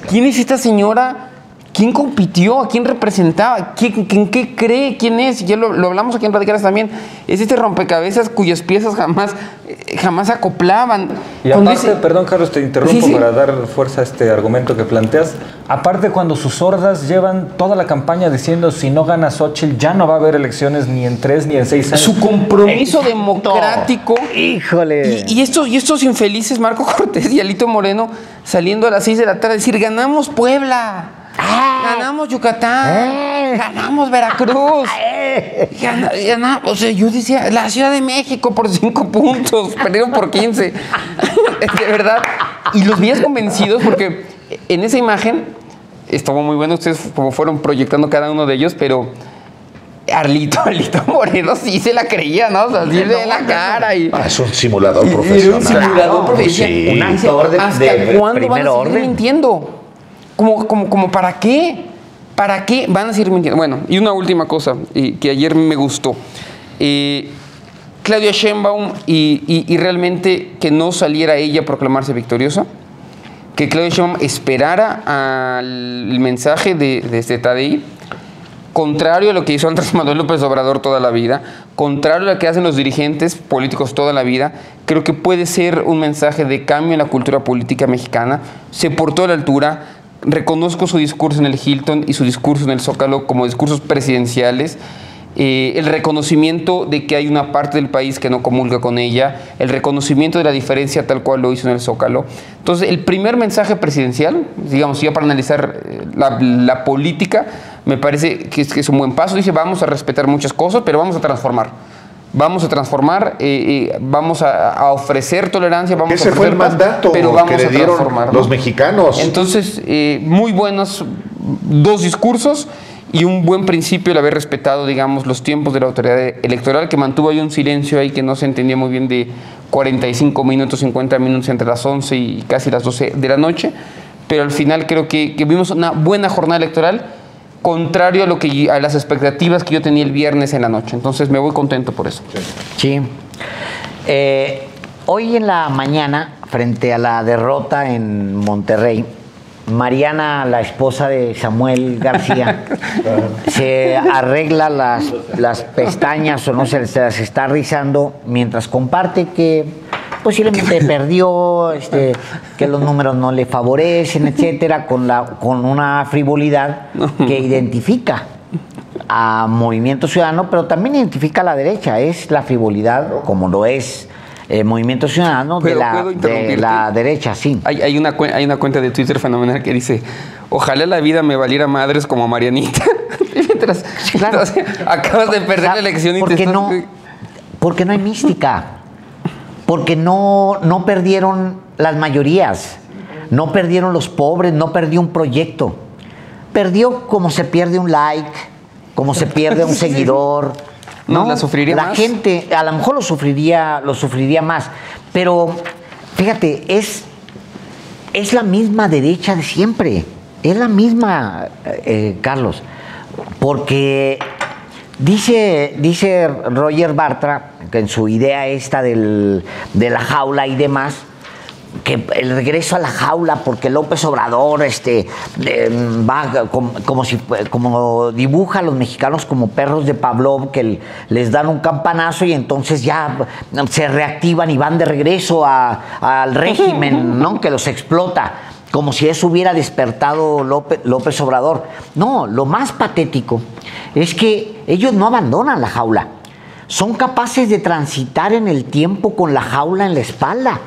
¿Quién es esta señora? ¿Quién compitió? ¿A quién representaba? ¿En qué cree? ¿Quién es? Ya lo hablamos aquí en Radicalas también. Es este rompecabezas cuyas piezas jamás acoplaban. Y aparte, perdón Carlos, te interrumpo para dar fuerza a este argumento que planteas. Aparte, cuando sus hordas llevan toda la campaña diciendo si no gana Xóchitl ya no va a haber elecciones ni en 3 ni en 6 años. Su compromiso democrático. Híjole. Y estos infelices, Marco Cortés y Alito Moreno, saliendo a las 6 de la tarde a decir, ganamos Puebla. Ganamos Yucatán, ganamos Veracruz, ganamos, o sea, yo decía, la Ciudad de México por 5 puntos, perdieron por 15, de verdad, y los veías convencidos porque en esa imagen, estuvo muy bueno, ustedes como fueron proyectando cada uno de ellos, pero Alito Moreno sí se la creía, ¿no? O sea, sí de la cara y... es un simulador profesional. Era un simulador profesional. Sí. Un actor ¿Hasta cuándo van a seguir orden? mintiendo? Como ¿para qué? ¿Para qué van a seguir mintiendo? Bueno, y una última cosa que ayer me gustó. Claudia Sheinbaum y realmente que no saliera ella a proclamarse victoriosa, que Claudia Sheinbaum esperara al mensaje de Tadei, contrario a lo que hizo Andrés Manuel López Obrador toda la vida, contrario a lo que hacen los dirigentes políticos toda la vida, creo que puede ser un mensaje de cambio en la cultura política mexicana. Se portó a la altura. Reconozco su discurso en el Hilton y su discurso en el Zócalo como discursos presidenciales. El reconocimiento de que hay una parte del país que no comulga con ella, el reconocimiento de la diferencia tal cual lo hizo en el Zócalo. Entonces, el primer mensaje presidencial, digamos, ya para analizar la política, me parece que es un buen paso. Dice, vamos a respetar muchas cosas, pero vamos a transformar. Vamos a transformar, vamos a ofrecer tolerancia, vamos ese a ofrecer fue el mandato pero vamos que le a dieron transformar, los mexicanos. Entonces, muy buenos 2 discursos y un buen principio el haber respetado, digamos, los tiempos de la autoridad electoral, que mantuvo ahí un silencio ahí que no se entendía muy bien de 45 minutos, 50 minutos entre las 11 y casi las 12 de la noche, pero al final creo que vimos una buena jornada electoral, contrario a las expectativas que yo tenía el viernes en la noche. Entonces me voy contento por eso. Sí. Hoy en la mañana, frente a la derrota en Monterrey, Mariana, la esposa de Samuel García, se arregla las pestañas o no se las está rizando mientras comparte que posiblemente perdió, que los números no le favorecen, etcétera, con una frivolidad que identifica a Movimiento Ciudadano, pero también identifica a la derecha. Es la frivolidad, como lo es Movimiento Ciudadano de la derecha, sí. Hay una cuenta de Twitter fenomenal que dice: ojalá la vida me valiera madres como Marianita. Mientras, Claro. acabas de perder la elección y porque no hay mística. Porque no perdieron las mayorías. No perdieron los pobres, no perdió un proyecto. Perdió como se pierde un like, como se pierde un seguidor. No, la sufriría más. La gente a lo mejor lo sufriría más. Pero fíjate, es la misma derecha de siempre. Es la misma, Carlos. Porque dice Roger Bartra, que en su idea esta de la jaula y demás, que el regreso a la jaula, porque López Obrador va como dibuja a los mexicanos como perros de Pavlov, que les dan un campanazo y entonces ya se reactivan y van de regreso al régimen, ¿no? Que los explota, como si eso hubiera despertado López Obrador. No, lo más patético es que ellos no abandonan la jaula, son capaces de transitar en el tiempo con la jaula en la espalda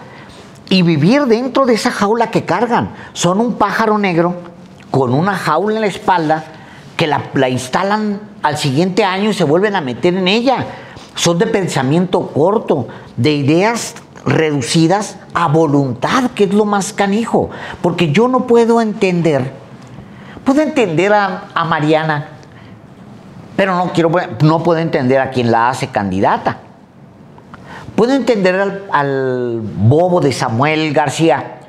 y vivir dentro de esa jaula que cargan. Son un pájaro negro con una jaula en la espalda que la instalan al siguiente año y se vuelven a meter en ella. Son de pensamiento corto, de ideas reducidas a voluntad, que es lo más canijo. Porque yo no puedo entender a Mariana, pero no puedo entender a quien la hace candidata. Puedo entender al bobo de Samuel García,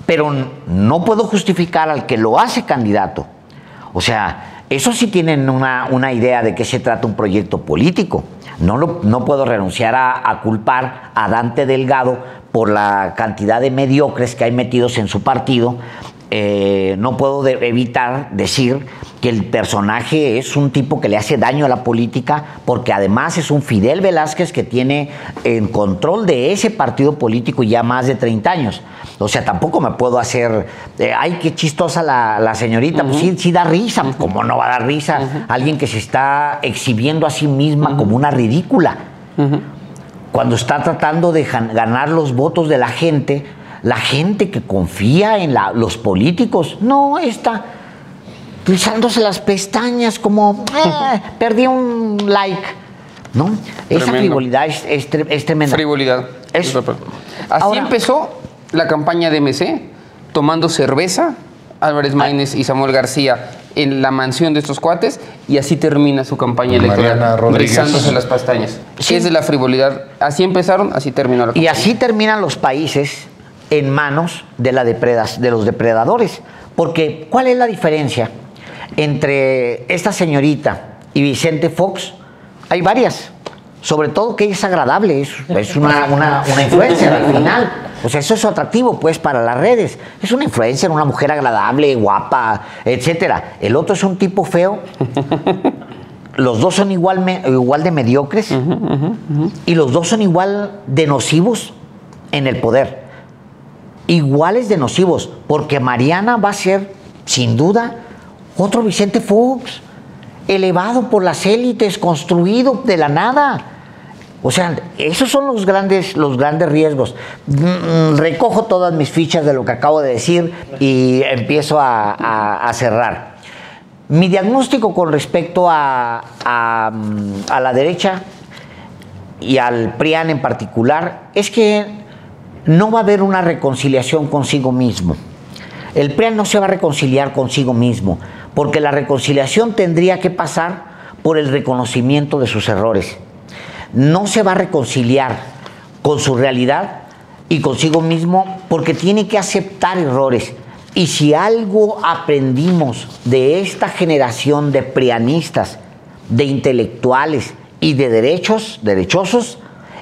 pero no puedo justificar al que lo hace candidato. O sea, eso sí tienen una idea de qué se trata un proyecto político. No puedo renunciar a culpar a Dante Delgado por la cantidad de mediocres que hay metidos en su partido. No puedo evitar decir que el personaje es un tipo que le hace daño a la política, porque además es un Fidel Velázquez que tiene en control de ese partido político ya más de 30 años. O sea, tampoco me puedo hacer, ay, qué chistosa la señorita. Pues sí da risa. ¿Cómo no va a dar risa? Alguien que se está exhibiendo a sí misma como una ridícula. Cuando está tratando de ganar los votos de la gente que confía en los políticos, no está rizándose las pestañas como perdí un like, ¿no? Tremendo. Esa frivolidad es tremenda. Frivolidad. Así ahora empezó la campaña de MC, tomando cerveza, Álvarez Maínez y Samuel García en la mansión de estos cuates, y así termina su campaña electoral, rizándose las pestañas. Sí. Es de la frivolidad. Así empezaron, así terminó la campaña. Y así terminan los países en manos de los depredadores. Porque, ¿cuál es la diferencia entre esta señorita y Vicente Fox? Hay varias. Sobre todo que ella es agradable, es una influencer al final. O sea, eso es atractivo, pues, para las redes. Es una influencer, una mujer agradable, guapa, etcétera. El otro es un tipo feo. Los dos son igual de mediocres. Y los dos son igual de nocivos en el poder. Iguales de nocivos, porque Mariana va a ser, sin duda, otro Vicente Fox, elevado por las élites, construido de la nada. O sea, esos son los grandes riesgos. Recojo todas mis fichas de lo que acabo de decir y empiezo a cerrar. Mi diagnóstico con respecto a la derecha y al PRIAN en particular es que no va a haber una reconciliación consigo mismo. El PRIAN no se va a reconciliar consigo mismo, porque la reconciliación tendría que pasar por el reconocimiento de sus errores. No se va a reconciliar con su realidad y consigo mismo porque tiene que aceptar errores. Y si algo aprendimos de esta generación de prianistas, de intelectuales y de derechosos,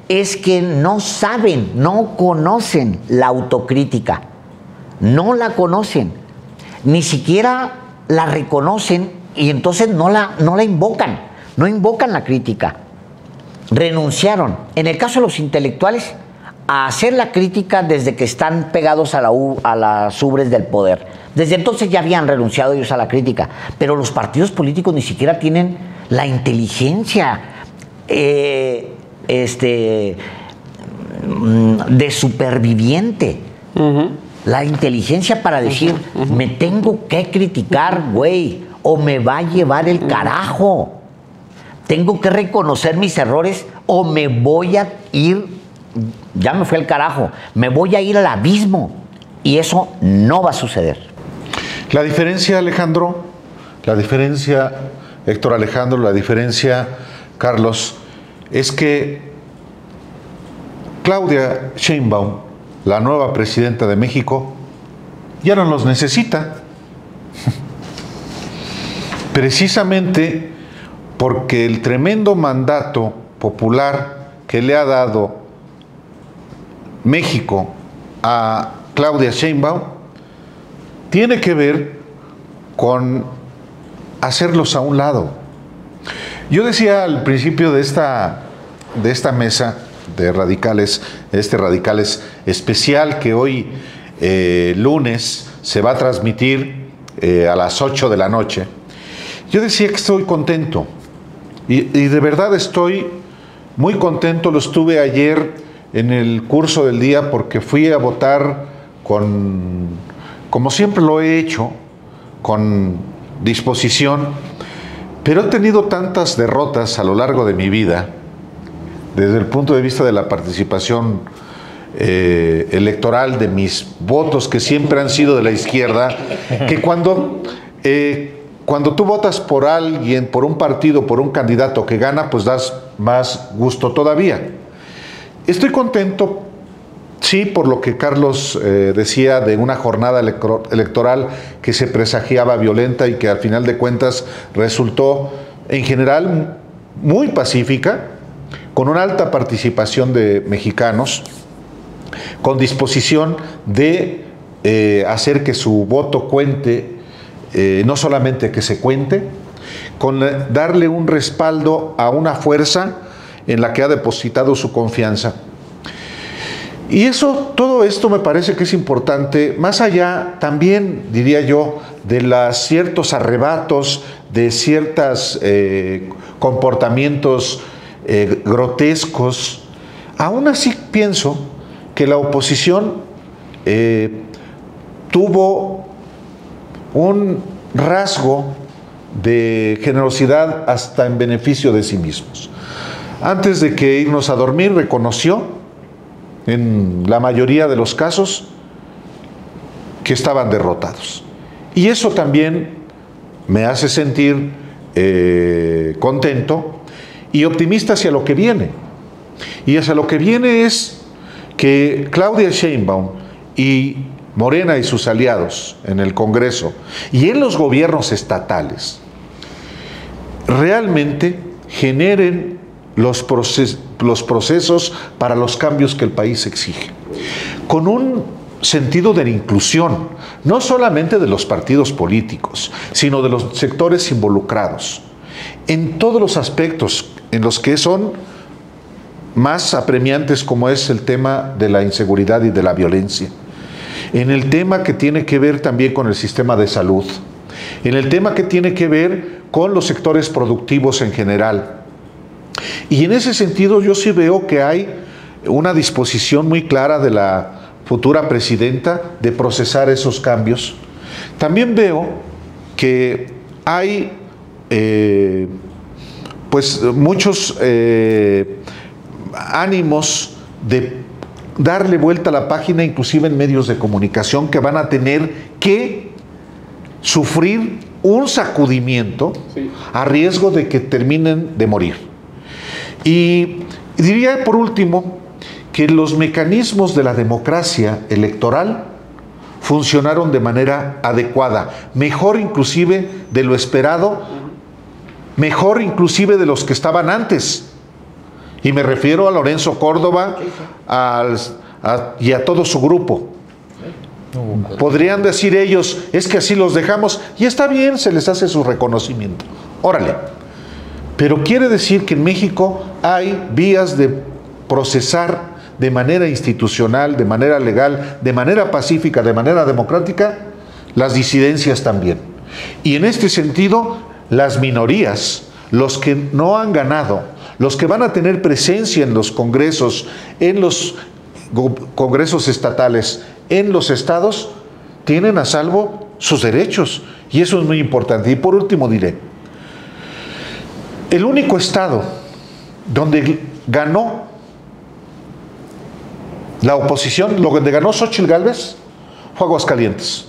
es que no saben, no conocen la autocrítica, no la conocen, ni siquiera la reconocen y entonces no la invocan, no invocan la crítica. Renunciaron, en el caso de los intelectuales, a hacer la crítica desde que están pegados a las ubres del poder. Desde entonces ya habían renunciado ellos a la crítica, pero los partidos políticos ni siquiera tienen la inteligencia de superviviente. La inteligencia para decir, me tengo que criticar, güey, o me va a llevar el carajo. Tengo que reconocer mis errores o me voy a ir, ya me fue el carajo, me voy a ir al abismo. Y eso no va a suceder. La diferencia, Alejandro, Héctor Alejandro, la diferencia, Carlos, es que Claudia Sheinbaum, la nueva presidenta de México, ya no los necesita. Precisamente porque el tremendo mandato popular que le ha dado México a Claudia Sheinbaum tiene que ver con hacerlos a un lado. Yo decía al principio de esta mesa de radicales, radicales especial que hoy lunes se va a transmitir a las 8 de la noche. Yo decía que estoy contento y de verdad estoy muy contento. Lo estuve ayer en el curso del día porque fui a votar como siempre lo he hecho, con disposición, pero he tenido tantas derrotas a lo largo de mi vida desde el punto de vista de la participación electoral, de mis votos que siempre han sido de la izquierda, que cuando tú votas por alguien, por un partido, por un candidato que gana, pues das más gusto todavía. Estoy contento, sí, por lo que Carlos decía de una jornada electoral que se presagiaba violenta y que al final de cuentas resultó en general muy pacífica, con una alta participación de mexicanos, con disposición de hacer que su voto cuente, no solamente que se cuente, con darle un respaldo a una fuerza en la que ha depositado su confianza. Y todo esto me parece que es importante, más allá también, diría yo, de ciertos arrebatos, de ciertos comportamientos grotescos. Aún así pienso que la oposición tuvo un rasgo de generosidad hasta en beneficio de sí mismos. Antes de que irnos a dormir, reconoció en la mayoría de los casos que estaban derrotados. Y eso también me hace sentir contento y optimista hacia lo que viene. Y hacia lo que viene es que Claudia Sheinbaum y Morena y sus aliados en el Congreso y en los gobiernos estatales realmente generen los procesos para los cambios que el país exige, con un sentido de la inclusión, no solamente de los partidos políticos, sino de los sectores involucrados, en todos los aspectos en los que son más apremiantes, como es el tema de la inseguridad y de la violencia, en el tema que tiene que ver también con el sistema de salud, en el tema que tiene que ver con los sectores productivos en general. Y en ese sentido yo sí veo que hay una disposición muy clara de la futura presidenta de procesar esos cambios. También veo que hay pues muchos ánimos de darle vuelta a la página, inclusive en medios de comunicación, que van a tener que sufrir un sacudimiento a riesgo de que terminen de morir. Y diría por último que los mecanismos de la democracia electoral funcionaron de manera adecuada, mejor inclusive de lo esperado, mejor inclusive de los que estaban antes. Y me refiero a Lorenzo Córdoba y a todo su grupo. Podrían decir ellos, es que así los dejamos, y está bien, se les hace su reconocimiento. Órale. Pero quiere decir que en México hay vías de procesar de manera institucional, de manera legal, de manera pacífica, de manera democrática, las disidencias también. Y en este sentido, las minorías, los que no han ganado, los que van a tener presencia en los congresos, en los congresos estatales en los estados tienen a salvo sus derechos, y eso es muy importante. Y por último diré, el único estado donde ganó la oposición, donde ganó Xóchitl Gálvez, fue Aguascalientes.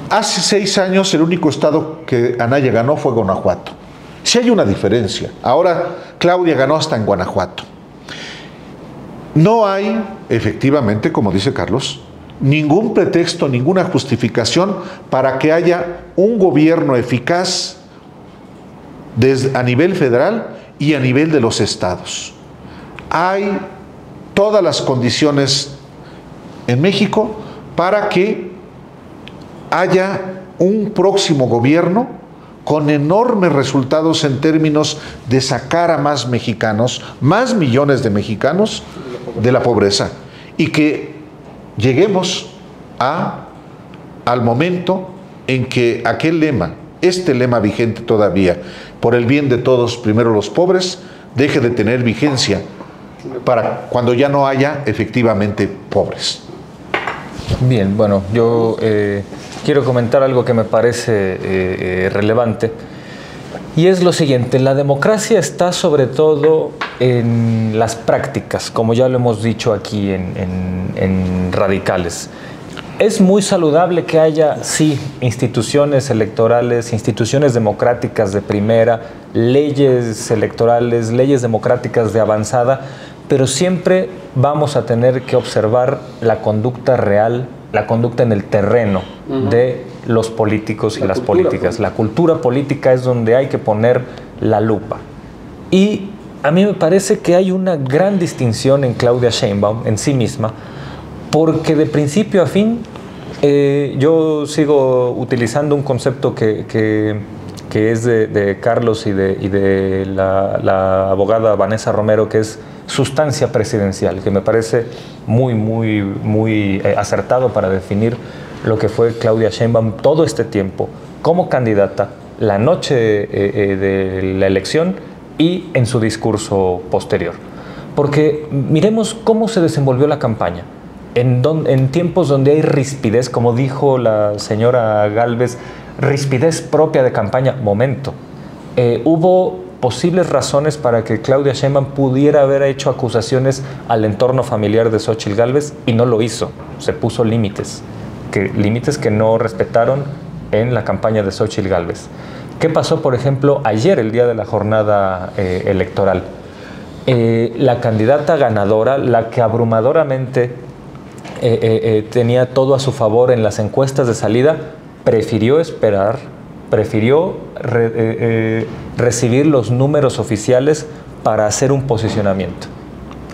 Hace 6 años el único estado que Anaya ganó fue Guanajuato. Sí hay una diferencia. Ahora Claudia ganó hasta en Guanajuato. No hay, efectivamente, como dice Carlos, ningún pretexto, ninguna justificación para que haya un gobierno eficaz a nivel federal y a nivel de los estados. Hay todas las condiciones en México para que haya un próximo gobierno con enormes resultados en términos de sacar a más mexicanos, más millones de mexicanos de la pobreza, y que lleguemos al momento en que aquel lema, este lema vigente todavía, por el bien de todos, primero los pobres, deje de tener vigencia para cuando ya no haya efectivamente pobres. Bien, bueno, yo quiero comentar algo que me parece relevante, y es lo siguiente: la democracia está sobre todo en las prácticas, como ya lo hemos dicho aquí en Radicales. Es muy saludable que haya, sí, instituciones electorales, instituciones democráticas de primera, leyes electorales, leyes democráticas de avanzada, pero siempre vamos a tener que observar la conducta real, la conducta en el terreno de los políticos y las políticas. La cultura política es donde hay que poner la lupa. Y a mí me parece que hay una gran distinción en Claudia Sheinbaum en sí misma, porque de principio a fin yo sigo utilizando un concepto que es de Carlos y de la abogada Vanessa Romero, que es sustancia presidencial, que me parece muy acertado para definir lo que fue Claudia Sheinbaum todo este tiempo como candidata, la noche de la elección y en su discurso posterior. Porque miremos cómo se desenvolvió la campaña. En tiempos donde hay rispidez, como dijo la señora Gálvez, rispidez propia de campaña, momento. Hubo posibles razones para que Claudia Sheinbaum pudiera haber hecho acusaciones al entorno familiar de Xóchitl Gálvez, y no lo hizo. Se puso límites que no respetaron en la campaña de Xóchitl Gálvez. ¿Qué pasó, por ejemplo, ayer, el día de la jornada electoral? La candidata ganadora, la que abrumadoramente tenía todo a su favor en las encuestas de salida, prefirió esperar, prefirió recibir los números oficiales para hacer un posicionamiento.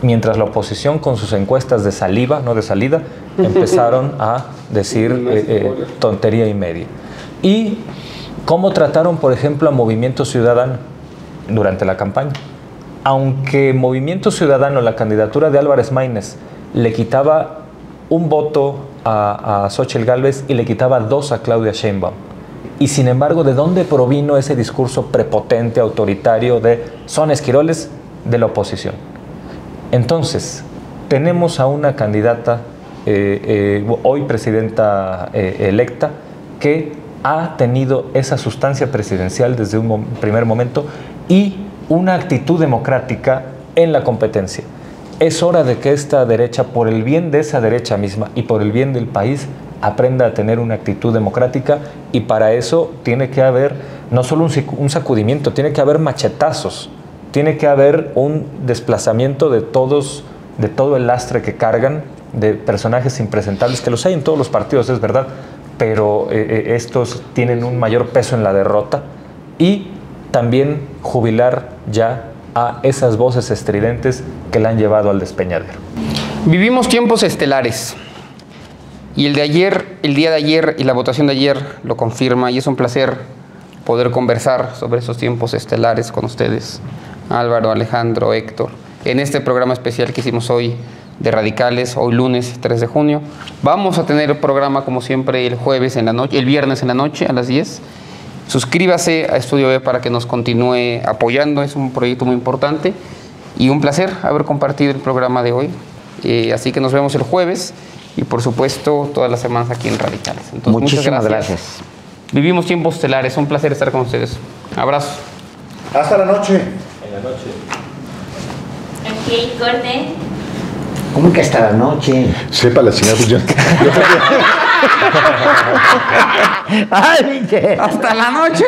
Mientras la oposición, con sus encuestas de saliva, no de salida, empezaron a decir tontería y media. ¿Y cómo trataron, por ejemplo, a Movimiento Ciudadano durante la campaña? Aunque Movimiento Ciudadano, la candidatura de Álvarez Maínez, le quitaba un voto a Xóchitl Gálvez y le quitaba 2 a Claudia Sheinbaum. Y sin embargo, ¿de dónde provino ese discurso prepotente, autoritario de son esquiroles de la oposición? Entonces, tenemos a una candidata, hoy presidenta electa, que ha tenido esa sustancia presidencial desde un primer momento y una actitud democrática en la competencia. Es hora de que esta derecha, por el bien de esa derecha misma y por el bien del país, aprenda a tener una actitud democrática, y para eso tiene que haber no solo un sacudimiento, tiene que haber machetazos, tiene que haber un desplazamiento de todo el lastre que cargan, de personajes impresentables, que los hay en todos los partidos, es verdad, pero estos tienen un mayor peso en la derrota, y también jubilar ya a esas voces estridentes que la han llevado al despeñadero. Vivimos tiempos estelares, y el día de ayer y la votación de ayer lo confirma, y es un placer poder conversar sobre esos tiempos estelares con ustedes, Álvaro, Alejandro, Héctor, en este programa especial que hicimos hoy de Radicales, hoy lunes 3 de junio. Vamos a tener el programa como siempre el jueves en la noche, el viernes en la noche a las 10. Suscríbase a Estudio B para que nos continúe apoyando, es un proyecto muy importante. y un placer haber compartido el programa de hoy. Así que nos vemos el jueves y por supuesto todas las semanas aquí en Radicales. Entonces, muchísimas gracias. Vivimos tiempos estelares, un placer estar con ustedes. Abrazos. Hasta la noche. En la noche. Ok, corte. ¿Cómo que hasta la noche? Sepa la señora, pues Ay, ¿qué? Hasta la noche.